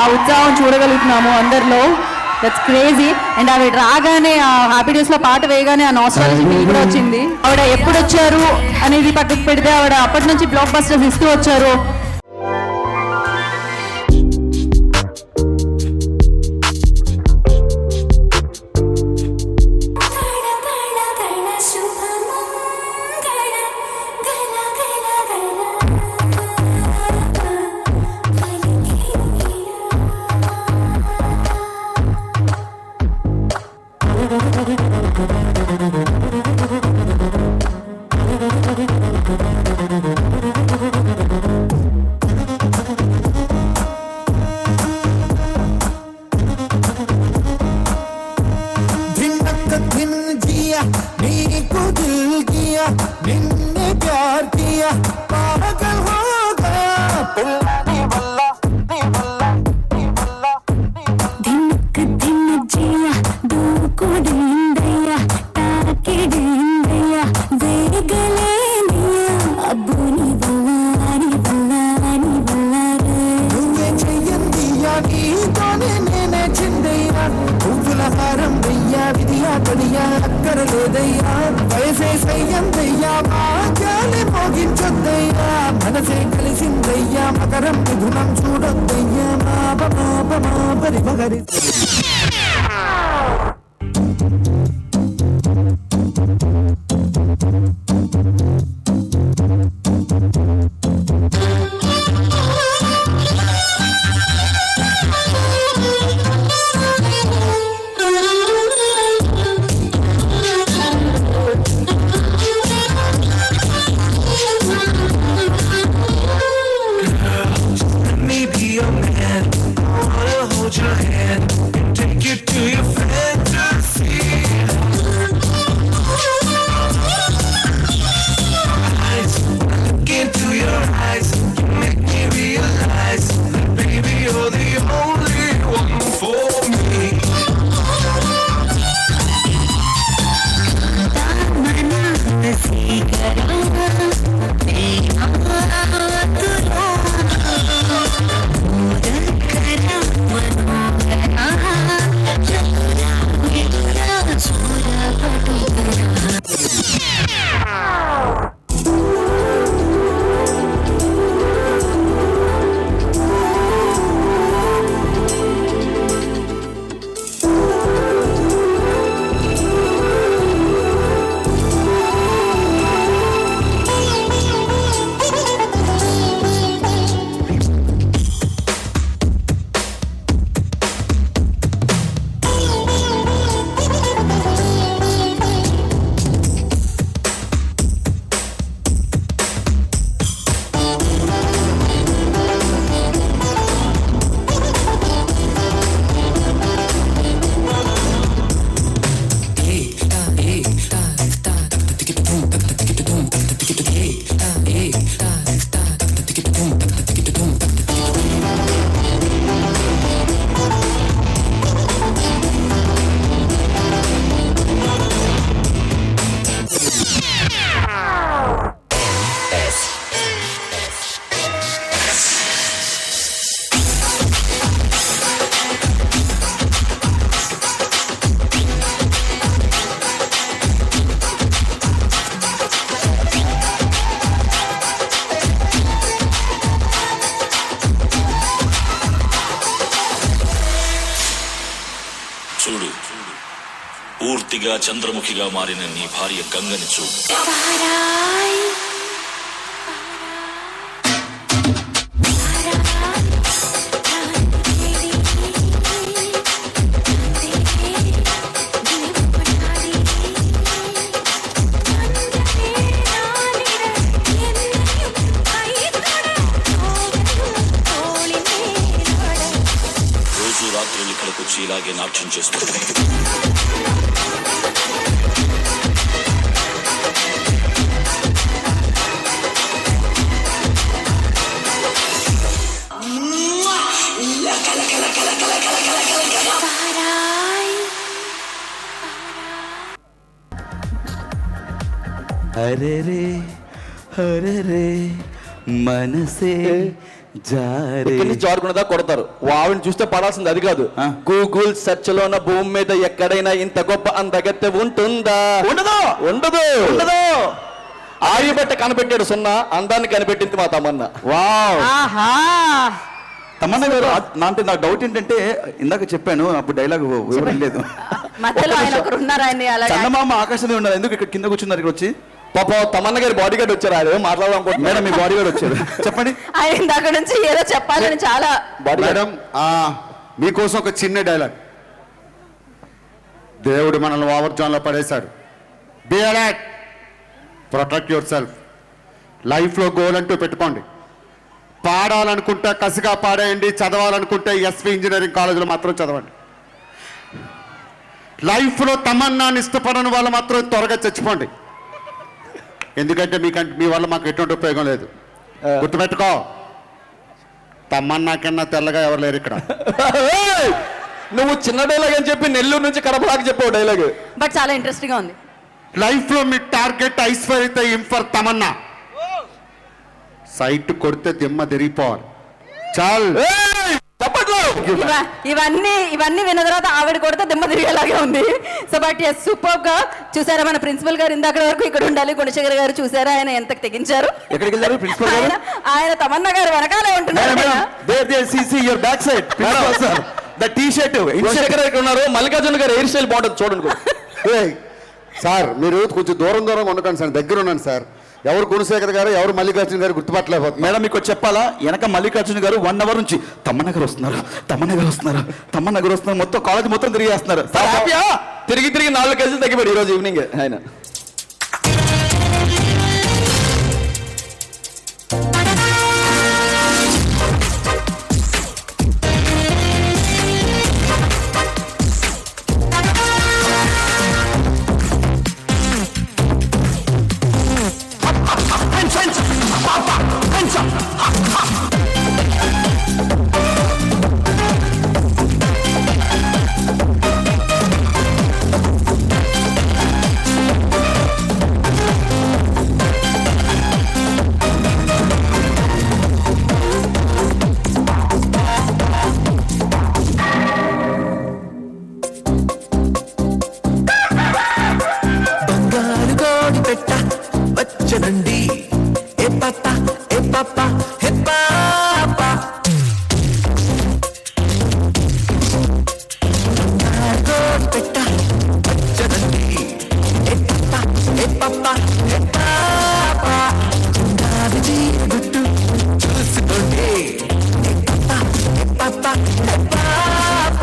ఆ ఉత్సాహం చూడగలుగుతున్నాము అందరిలో. That's crazy. అండ్ ఆవిడ రాగానే ఆ హ్యాపీ డేస్ లో పాట వేయగానే ఆ నాస్టాలజీ ఫీల్ కూడా వచ్చింది. ఆవిడ ఎప్పుడు వచ్చారు అనేది పక్కకు పెడితే ఆవిడ అప్పటి నుంచి బ్లాక్ బస్టర్స్ ఇస్తూ వచ్చారు. మనసే కలిసిందయ్యా మకరం మిథునం చూడొద్దయ్యా మాపరి మగరి. Your man, I wanna hold your hand and take you పూర్తిగా చంద్రముఖిగా మారిన నీ భార్య గంగని చూడు. రోజు రాత్రులు ఇక్కడికి వచ్చి ఇలాగే నాట్యం చేసుకుంటాయి. అరే రే అరే రే మనసే జారుకున్నదా కొడతారు. ఆవిడని చూస్తే పడాల్సింది అది కాదు. గూగుల్ సెర్చ్ లోన భూమి మీద ఎక్కడైనా ఇంత గొప్ప అందగత్తె ఉంటుందా? ఉండదు ఉండదు ఉండదు. ఆయుబట్ట కనిపెట్టాడు సున్నా, అందాన్ని కనిపెట్టింది మా తమన్నా. వావ్ తమన్నా గారు, అంటే నాకు డౌట్ ఏంటంటే ఇందాక చెప్పాను అప్పుడు డైలాగ్ వివరలేదు. మధ్యలో ఆయన ఒకరు ఉన్నారు, ఆయన అలాగే చందమామ ఆకాశమే ఉన్నారు, ఎందుకు ఇక్కడ కింద కూర్చున్నారు? ఇక్కడ వచ్చి పాప తమన్న గారి బాడీ గార్డ్ వచ్చారు. అదే మాట్లాడాలనుకుంటున్నాను. మేడం మీ బాడీ గార్డ్ వచ్చారు, చెప్పండి. ఆయన ఇందాక నుంచి ఏదో చెప్పాలని చాలా. మేడం మీకోసం ఒక చిన్న డైలాగ్. దేవుడు మనల్ని ఓవర్ జోన్లో పడేశాడు. Be alert, protect your self. లైఫ్లో గోల్ అంటూ పెట్టుకోండి. పాడాలనుకుంటే కసిగా పాడేయండి, చదవాలనుకుంటే ఎస్వి ఇంజనీరింగ్ కాలేజీలో మాత్రం చదవండి. లైఫ్లో తమన్నాన్ని ఇష్టపడని వాళ్ళు మాత్రం త్వరగా చచ్చిపోండి. ఎందుకంటే మీ వల్ల మాకు ఎటువంటి ఉపయోగం లేదు. గుర్తుపెట్టుకో, తమన్నా కన్నా తెల్లగా ఎవరు లేరు ఇక్కడ. నువ్వు చిన్న డైలాగ్ అని చెప్పి నెల్లూరు నుంచి కడపలాగా చెప్పావు డైలాగ్, బట్ చాలా ఇంట్రెస్టింగ్ గా ఉంది. లైఫ్లో మీ టార్గెట్ ఐశ్వర్యత ఇంఫర్ తమన్నా. సైట్ కొడితే దిమ్మ తిరిగిపోవాలి. చాలు ఇవన్నీ విన్న తర్వాత ఆవిడ కొడితే దిమ్మ తిరిగేలాగే ఉంది. సో బట్ సూపర్ గా చూసారా, మన ప్రిన్సిపల్ గారు ఇందాక వరకు ఇక్కడ ఉండాలి. గుణశేఖర్ గారు చూసారా ఆయన ఎంత తెగించారు. ఎక్కడికి వెళ్ళారు ప్రిన్సిపల్ గారు? ఆయన తమన్నా గారు వెనకాలే ఉంటున్నారు. ఉన్నారు. మల్లికార్జున గారు హెయిర్ స్టైల్ బాగుంటుంది చూడండి. సార్ మీరు కొంచెం దూరంగా ఉండకండి సార్, దగ్గర ఉన్నాను సార్. ఎవరు గుణశేఖర్ గారు, ఎవరు మల్లికార్జున గారు గుర్తుపట్టలేకపోతుంది. మేడం మీకు చెప్పాలా, వెనక మల్లికార్జున గారు 1 hour నుంచి తమ్మనగర్ వస్తున్నారు, తమ్మనగర్ వస్తున్నారు, తమ్మనగర్ వస్తున్నారు, మొత్తం కాలేజ్ మొత్తం తిరిగేస్తున్నారు. తిరిగి 4 కేజీలు తగ్గిపోయాడు ఈరోజు ఈవినింగ్ ఆయన. వచ్చనండి ఏ పాప ఏ పాప ఏ పాప పెట్ట వచ్చనండి ఏ పాప ఏ పాప ఏ పాప గుట్టు చూసుకోండి ఏ పాప ఏ పాప ఏ పాప.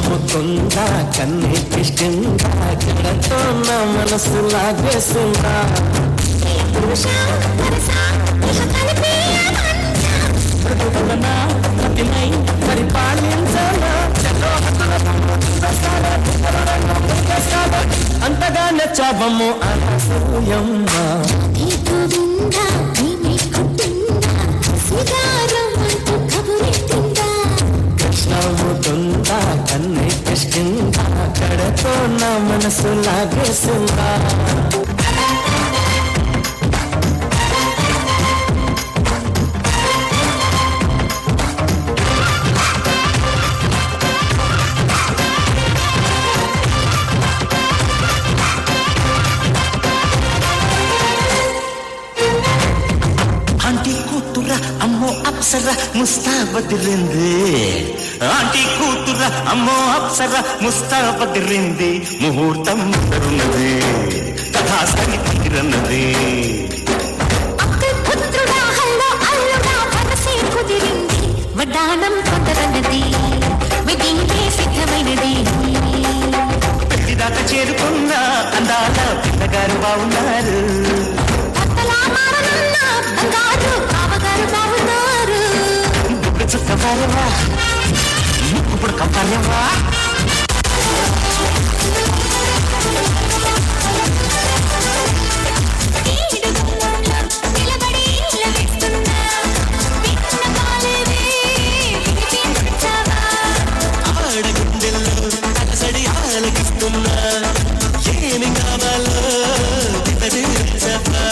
ముకుందా కన్నే కృష్ణంగా కడతో నా మనసు లాగేసిందా అంతగా నచ్చావమ్ము అనసూయమ్మ కృష్ణముకుందా కన్నే కృష్ణంగా కడతో నా మనసు లాగేసిందా ఆంటీ కూతుర అమ్మో అప్సర ముస్తాబదిరింది ఆంటీ కూతుర అమ్మో అప్సర ముస్తాబదిరింది ముహూర్తం తరున్నది కథా సాగిరన్నది వడ్డానం పొందరన్నది వెడ్డింగే సిద్ధమైనది పెళ్లిదాకా చేరుకున్న అందాల పిల్లగారు బాగున్నారు చుట్టవారవా ఇప్పుడు కంపార్యవా ఆడగుండెల్లో అలసడి ఆలకిస్తున్నా ఏమి కావాలో చెప్పా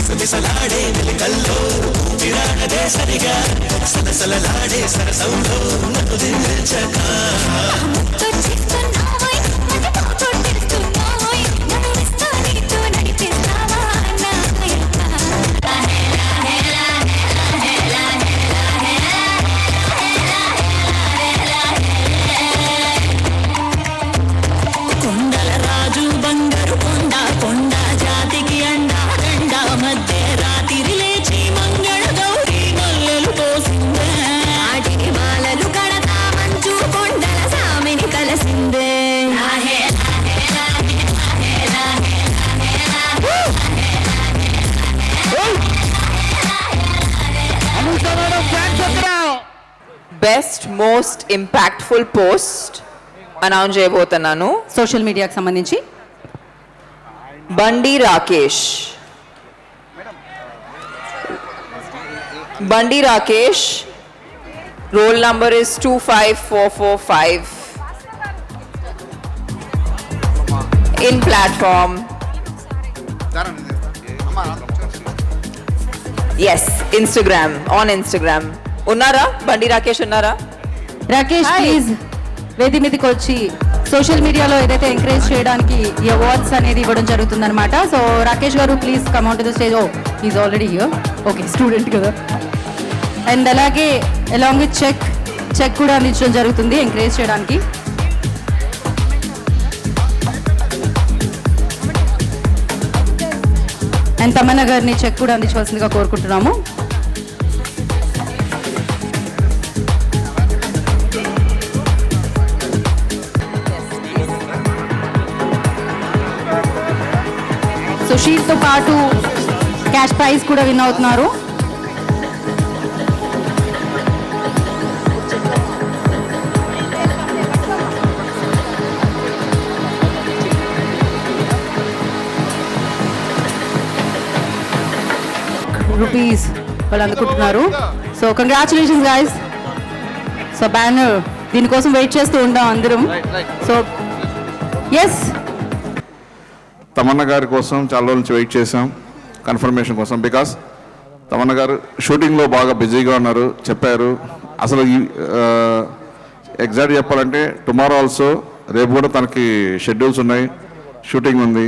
సలసలాడే వెలికల్లో విరాడదే సరిగా సలసలలాడే సరసంలో నన్ను దించక కొండల రాజు బంగారు కొండ కొండ జాతికి అండా దండ మధ్య రాత్రి లేచి మంగళ గౌరీ మల్లెలు పోసిందే ఆటికి మాలలు కడతా మంచు కొండల సామిని కలిసిందే best most impactful post announce చేయబోతున్నాను. సోషల్ మీడియాకి సంబంధించి Bandi Rakesh roll number is 25445 in platform. Yes Instagram on Instagram. ఉన్నారా బండి రాకేష్ ఉన్నారా? రాకేష్ ప్లీజ్ వేది మీదకి వచ్చి సోషల్ మీడియాలో ఏదైతే ఎంకరేజ్ చేయడానికి ఈ అవార్డ్స్ అనేది ఇవ్వడం జరుగుతుందన్నమాట. సో రాకేష్ గారు please come on to the stage. Oh is already here. Okay student కదా. అండ్ అలాగే అలాంగ్ విత్ చెక్ కూడా అందించడం జరుగుతుంది ఎంకరేజ్ చేయడానికి. అండ్ తమన్నా గారిని చెక్ కూడా అందించవలసిందిగా కోరుకుంటున్నాము. సుశీల్తో పాటు క్యాష్ ప్రైజ్ కూడా విన్ అవుతున్నారు. రూపీస్ వాళ్ళు అందుకుంటున్నారు. So congratulations guys. So banner దీనికోసం వెయిట్ చేస్తూ ఉంటాం అందరం. సో ఎస్ తమన్నా గారి కోసం చాలా రోజుల నుంచి వెయిట్ చేసాం కన్ఫర్మేషన్ కోసం. బికాస్ తమన్నా గారు షూటింగ్లో బాగా బిజీగా ఉన్నారు చెప్పారు. అసలు ఎగ్జాక్ట్ చెప్పాలంటే టుమారో ఆల్సో రేపు కూడా తనకి షెడ్యూల్స్ ఉన్నాయి, షూటింగ్ ఉంది.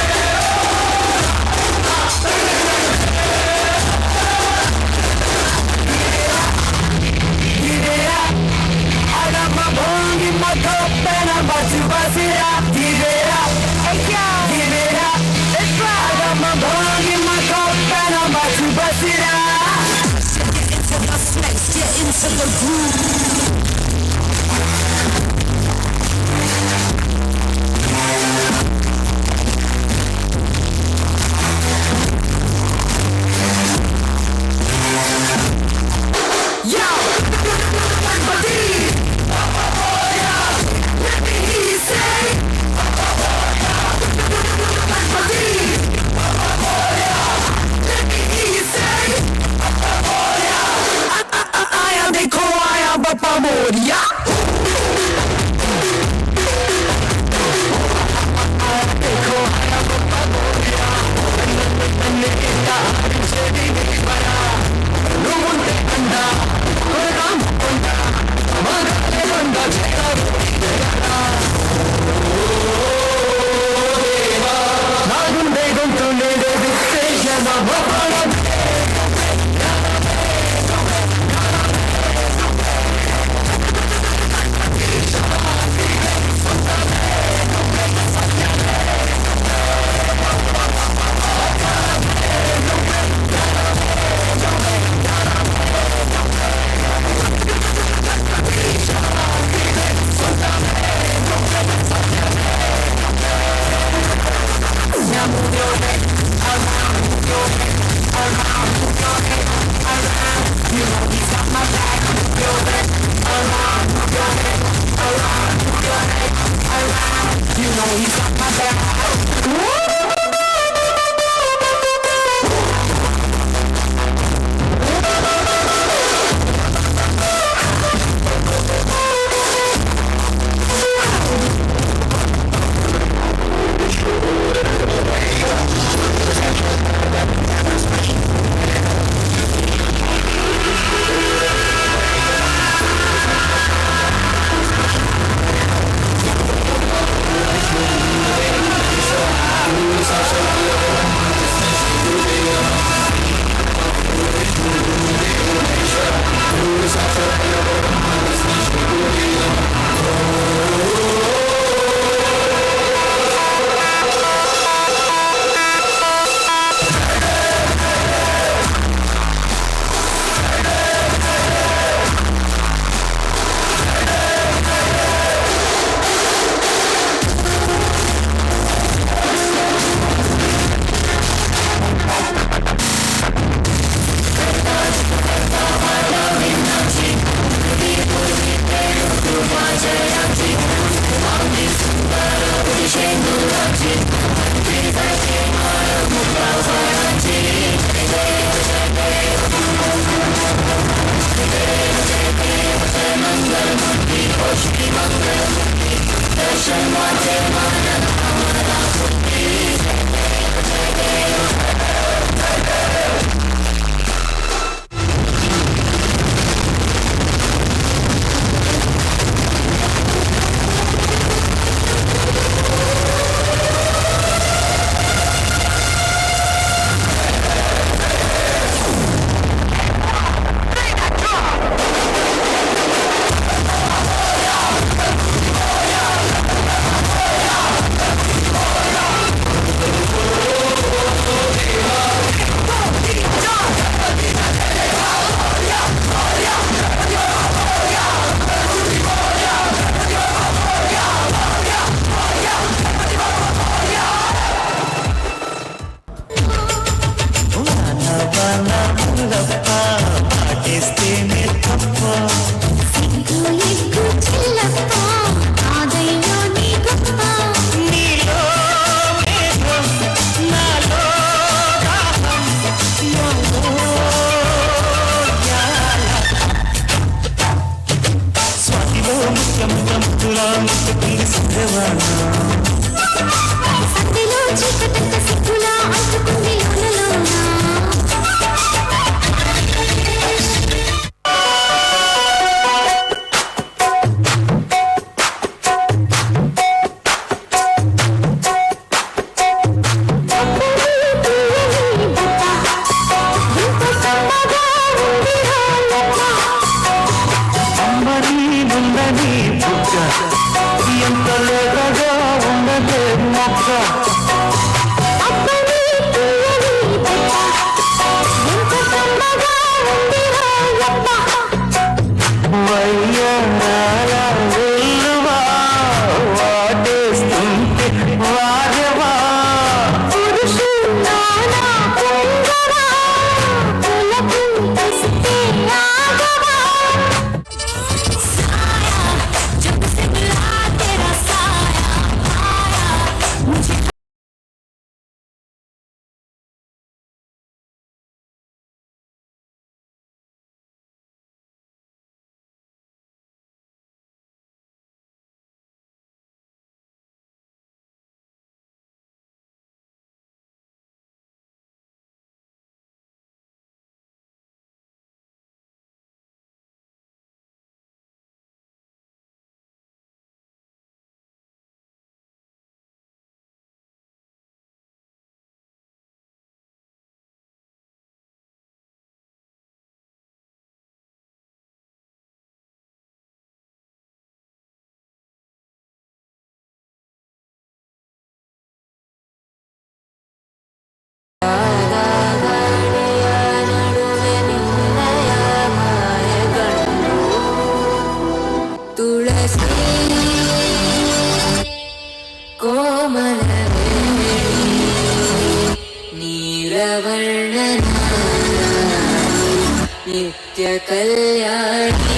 నిత్య కళ్యాణి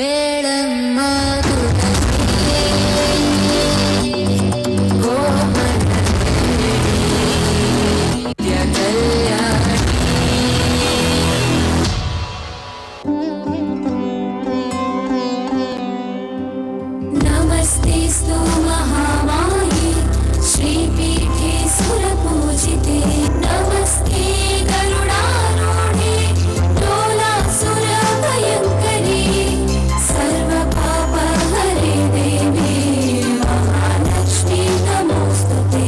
ఏళమ్మ నిత్య కళ్యాణి నమస్తేస్తు మహామాయే శ్రీపీఠే సురపూజితే నమస్తే గరుడారూఢే డోలాసురభయంకరే సర్వపాపహరే దేవే మహాలక్ష్మీ నమోస్తుతే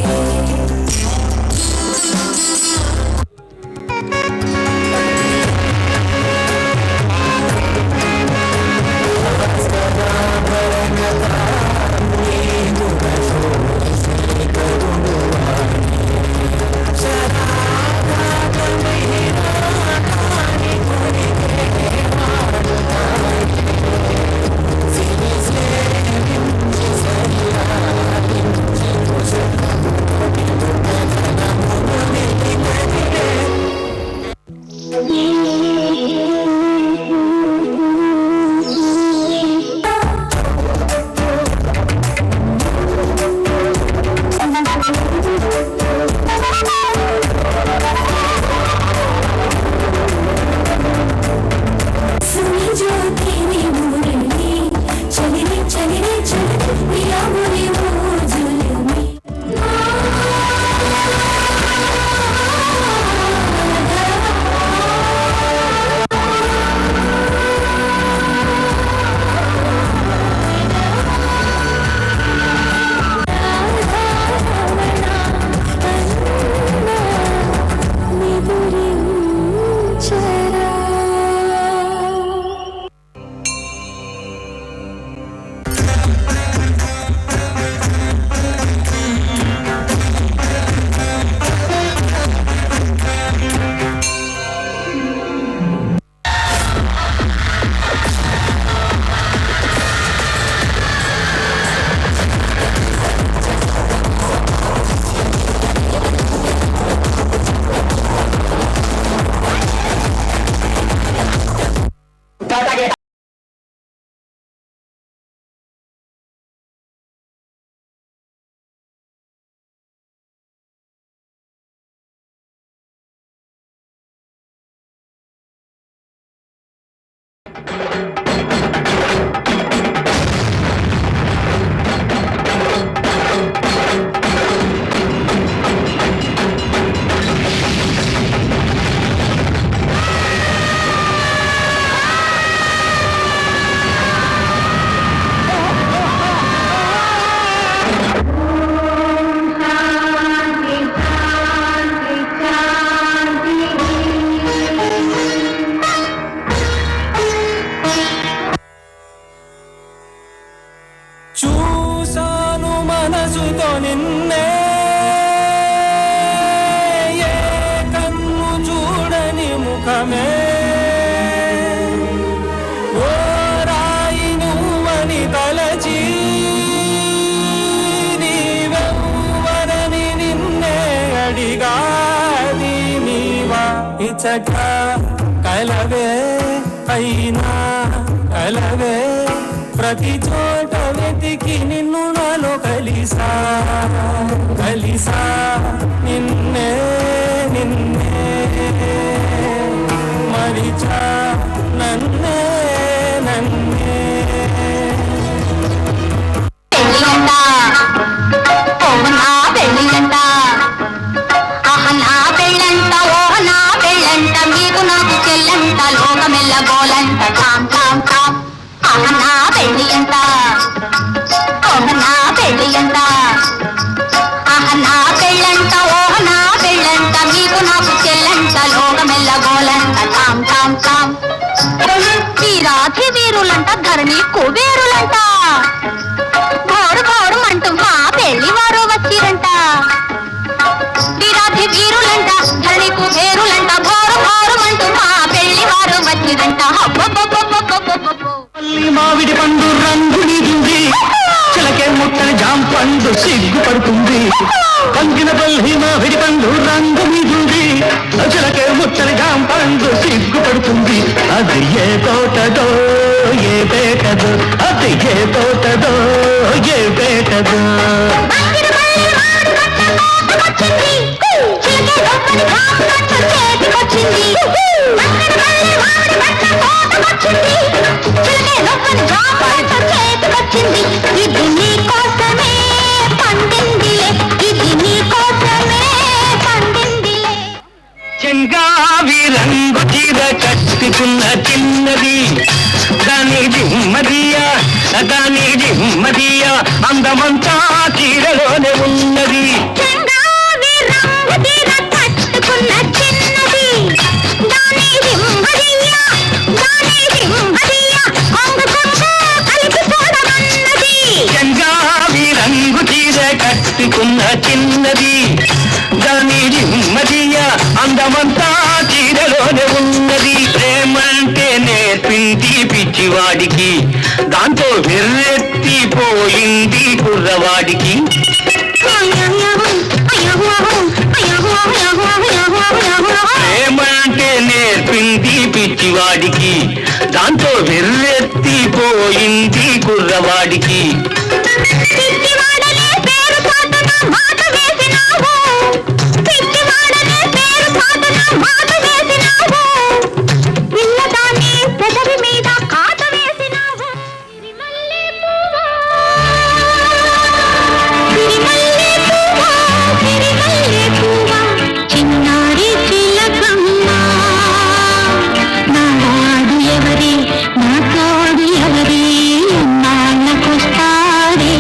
చూసాను మనసుతో నిన్నే ఏ కన్ను చూడని ముఖమే ఓ రాయి నువ్వని తలచి నీవెవ్వరని నిన్నే అడిగాది నీవా ఇచ్చట కలవే అయినా కలవే ప్రతి చోట వెతికి నిన్ను నాలో కలిసా కలిసా నిన్నే నిన్నే మరిచా నన్నే నన్నే మీకు నాకు చెల్లంట లోకమెల్ల గోలంట కామ్ కామ్ కామ్ నా పెళ్ళి అంట నా పెళ్ళి అంట నా పెళ్ళంట నా పెళ్ళంట మీకు నాకు చెల్లంట లోకమెల్ల గోలంట కామ్ కామ్ కామ్ ఈ రాత్రి వీరులంట ధరణి కుబేరులంట ఘోరు ఘోరు అంటూ మా పెళ్లి వారు వచ్చిరంట ఈ రాత్రి వీరులంట ధరణి కుబేరులంట ఘోరు ఘోరు అంటూ మా పెళ్లి వారు వచ్చిరంట మావిడి పండు రంగుని చిలకే ముట్టని జాంపండు సిగ్గుపడుతుంది పంగిన పల్లి మామిడి పండు రంగు మీదుంది చిలకే ముట్టని జాంపండు సిగ్గుపడుతుంది అది ఏ తోటదో ఏ పేటదో అది ఏ తోటదో ఏ పేటదో ఇది నీ కోసమే పండిందిలే ఇది నీ కోసమే పండిందిలే చెంగావి రంగు చీర కట్టుకున్న చిన్నది దాని దిమ్మదియా అందమంతా చీరలోనే ఉన్నది చెంగావి రంగు చీర కట్టుకున్న చిన్నది దాని దిమ్మదియా అంగుకంగా కలిసిపోదమన్నది చెంగావి రంగు చీర కట్టుకున్న చిన్నది దాని దిమ్మదియా అందమంతా చీరలోనే ఉన్నది ప్రేమంటే నేర్పింది పిచ్చివాడికి దాంతో వెర్రెత్తిపోయింది కుర్రవాడికి ప్రేమంటే నేర్పింది పిచ్చివాడికి దాంతో వెర్రెత్తిపోయింది కుర్రవాడికి పిచ్చివాడనే పేరు చాటున మాట వేసినావు పిచ్చివాడనే పేరు చాటున మాట వేసినావు పిల్లదాన్ని పెదవి మీద కాట వేసినావు సిరిమల్లె పువ్వా చిన్నారి చిలకమ్మ నా వాడు ఎవరి నా తోడు ఎవరి నాన్నకొస్తాడే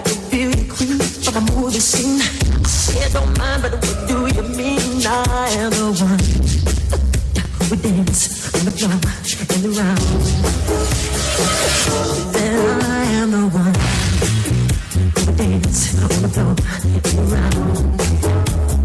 like a beauty queen from a movie scene. I said don't mind, but what do you mean? I am the one. We dance on the floor and around. Then I am the one. We dance on the floor and around.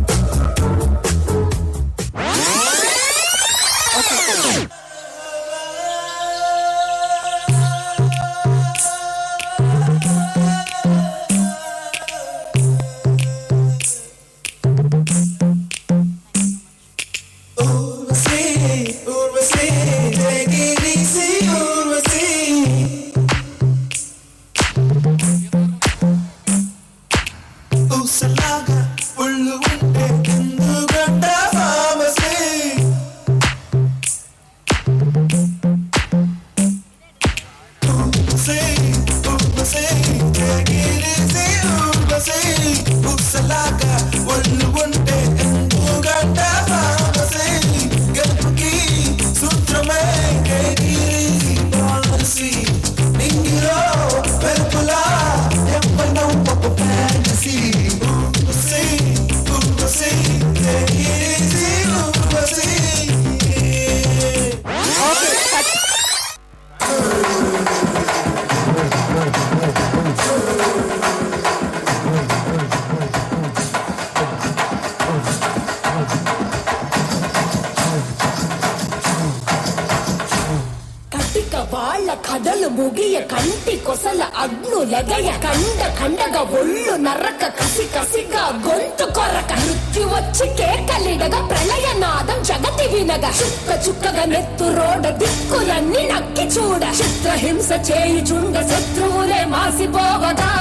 వాళ్ళ కథలు ముగియ కంటి కొసల అగ్ను లెగయ కండ కండగా ఒళ్ళు నరక కసి కసిగా గొంతు కొరక మృత్యు వచ్చి కేకలిడగా ప్రళయనాదం జగతి వినగా చుక్క చుక్కగా నెత్తు రోడ దిక్కులన్నీ నక్కి చూడ చిత్రహింస చేయుచుండ శత్రువులే మాసిపోవగా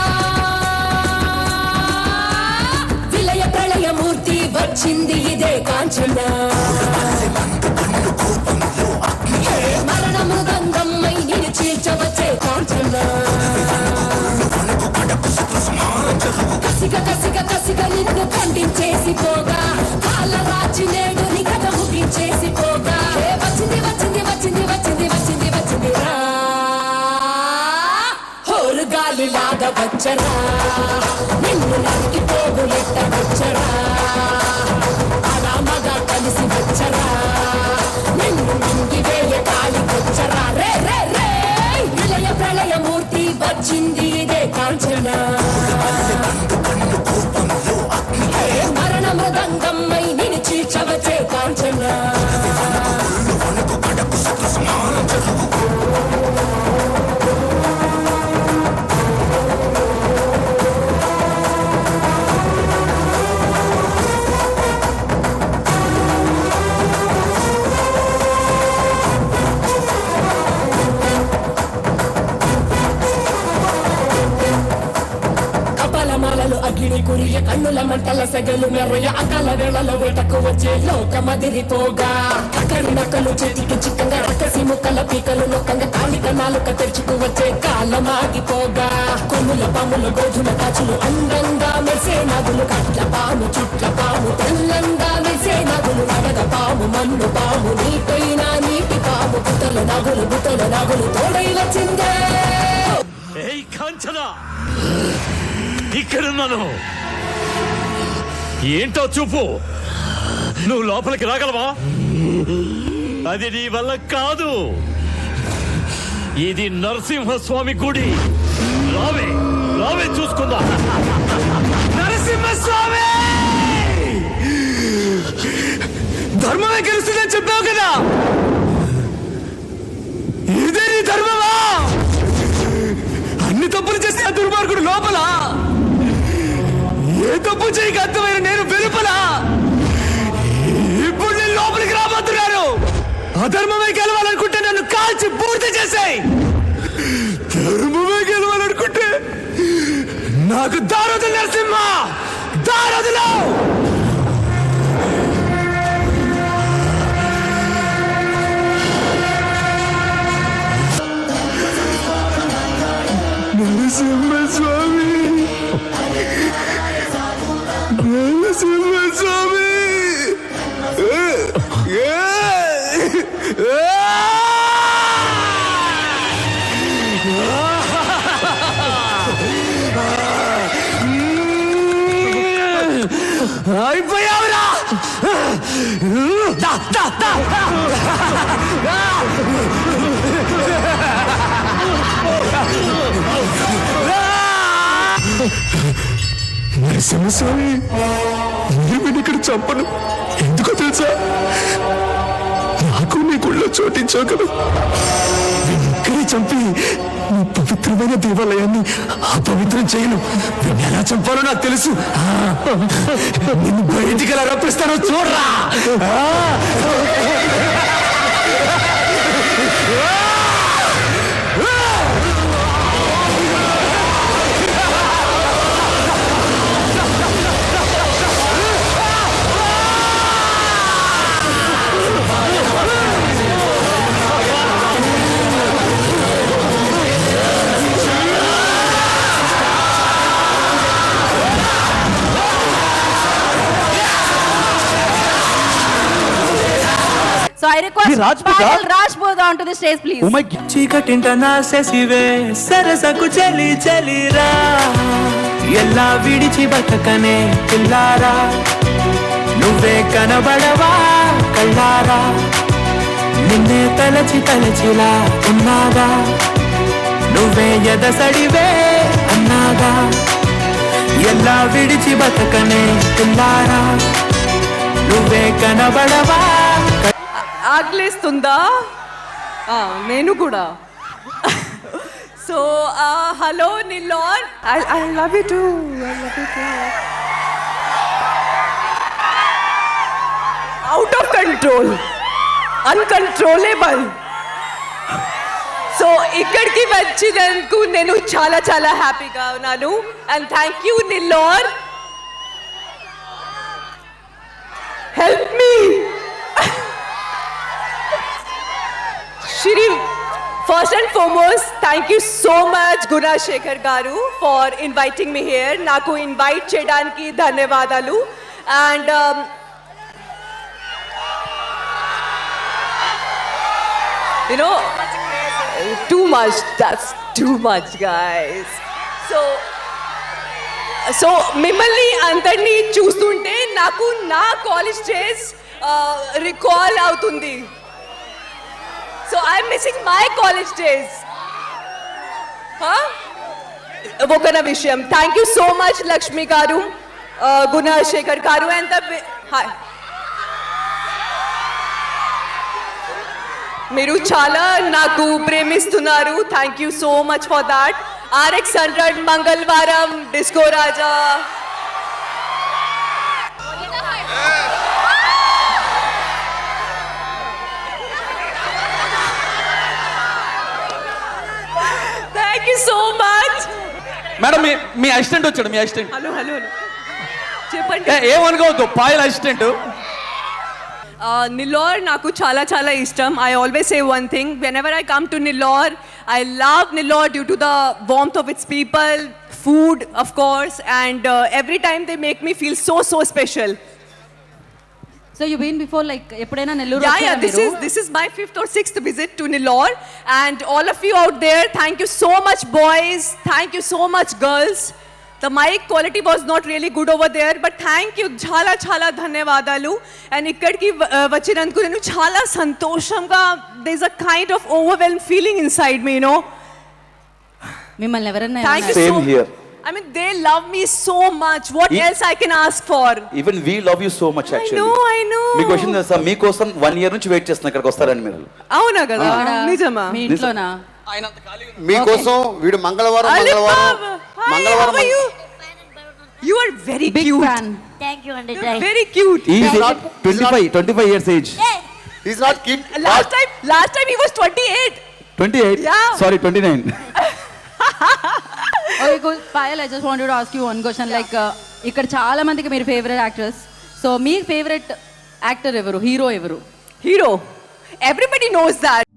విలయ ప్రళయమూర్తి వచ్చింది ఇదే కాంచన మరణ మృదంగమ్మై నిన్ను చీల్చవచ్చే కాంచన కసిగా కసిగా కసిగా నిన్ను ఖండించేసి పోగా కాళ్ళ రాచి నేడు నీ కథ ముగించేసి పోగా వచ్చింది వచ్చింది వచ్చింది వచ్చింది వచ్చింది వచ్చింది రా హోరు గాలి లాగా వచ్చరా నిన్ను నరికి పోగులెట్ట వచ్చరా అలా మగా కలిసి వచ్చరా నిన్ను నింగి వేయ కాలి వచ్చరా రే రే రే విలయ ప్రళయమూర్తి వచ్చింది ఇదే కాంచన మరణ మృదంగమ్మై నిన్ను చీల్చవచ్చే కాంచన అగ్ని కురియ కన్నుల మంటల సెగలు మెరయ అకాల వేళలో వేటకు వచ్చే లోకమదిరిపోగా అక్కడి నక్కలు చేతికి చిక్కంగా రకసి ముక్కల పీకలు నొక్కంగా కాలిక నాలుక తెరుచుకు వచ్చే కాలమాగిపోగా కొమ్ముల పాముల గోధుమ కాచులు అందంగా మెసే నదులు కట్ల పాము చుట్ల పాము తెల్లంగా మెసే నదులు నడగ పాము మన్ను పాము నీపైన నీటి పాము బుట్టల నగులు తోడై వచ్చిందే ఇక్కడున్నాను ఏంటో చూపు నువ్వు లోపలికి రాగలవా అది నీ వల్ల కాదు ఇది నరసింహస్వామి గుడి రావే రావే చూసుకుందా నరసింహస్వామి ధర్మమే గెలుస్తుందని చెప్పావు కదా ఇదే నీ ధర్మమా అన్ని తప్పులు చేస్తే ఆ దుర్మార్గుడు లోపల ఏ తప్పు చేయక అర్థమైన నేను వెలుపల ఇప్పుడు నేను లోపలికి రాబోతున్నాను అధర్మమే గెలవాలనుకుంటే నన్ను కాల్చి పూర్తి చేసాయి ధర్మమే గెలవాలనుకుంటే నాకు దారదు నరసింహ దారదులో నరసింహస్వామి నరసింహస్వామి అయిపోయావురా దా, దా, దా. నరసింహస్వామి మీరు ఇక్కడ చంపను ఎందుకో తెలుసా? నాకు నీ గుళ్ళో చోటించావు కదా, ఇక్కడే చంపి నీ పవిత్రమైన దేవాలయాన్ని అపవిత్రం చేయను. నేను ఎలా చంపాలో నాకు తెలుసు. నిన్ను బయటికి ఎలా రప్పిస్తానో చూడరా. So I request Payal Rajput onto the stage, please. చీకటింట నా శశివే సరసకు చలి చలిరా ఎలా విడిచి బతకనే పిల్లారా నువ్వే కనబడవా కళ్ళారా నిన్నే తలచి తలచిలా ఉన్నాగా నువ్వే ఎదసడివే అన్నాగా ఎలా విడిచి బతకనే పిల్లారా నువ్వే కనబడవా. ఆగ్లేస్తుందా నేను కూడా. So hello Nellore, I love you too. Out of control, uncontrollable. So ఇక్కడికి వచ్చినందుకు నేను చాలా చాలా హ్యాపీగా ఉన్నాను. And thank you Nellore. Help me. Shri, first and foremost, thank you so much Gunashekhar garu for inviting me here. Naku invite cheyadaniki ధన్యవాదాలు. And you know, too much. That's too much, guys. So మిమ్మల్ని అందరినీ చూస్తుంటే నాకు నా college days recall అవుతుంది. So I'm missing my college days. Vokana Vishayam. Thank you so much, Lakshmi Garu, Gunashekhar Garu, and the hi. Miru chala naku premistunaru. Thank you so much for that. RX100 Mangalvaram Disco Raja. So much. Madam మీ assistant వచ్చాడు. మీ assistant. Hello hello చెప్పండి. ఏమనుకోవద్దు, Payal assistant. నిల్లోర్ నాకు చాలా చాలా ఇష్టం. I always say one thing, whenever I come to Nellore, I love Nellore due to the warmth of its people, food of course, and every time they make me feel so so special. So you've been before, like ఎప్పుడైనా Nellore? Yeah, this is my 5th or 6th visit to Nellore, and all of you out there, thank you so much boys, thank you so much girls. The mic quality was not really good over there, but thank you, chala chala dhanyavadalu. And ikkadiki vachinanduku nenu chala santoshamga, there's a kind of overwhelmed feeling inside me, you know. మిమ్మల్ని ఎవరన్నా Thank you so much. I mean, they love me so much. What else I can ask for? Even we love you so much actually. I know. Me question తెలుసా? మీకోసం 1 year నుంచి wait చేస్తున్నా ఇక్కడికి వస్తారని మీరు. అవునా కదా? నిజమా? మీ ఇంట్లోనా? మీకోసం వీడు మంగళవారం You are very Big cute. fan. Thank you, Andy. You're very cute. He is not 25 years age. He's not kid. Last time he was 28. 28? Yeah. Sorry, 29. Okay, cool. Payal, I just wanted to ask you one question. Like, ఇక్కడ చాలా మందికి మీరు favourite actors. So మీ favourite actor ఎవరు? Hero ఎవరు? Hero. Everybody knows that.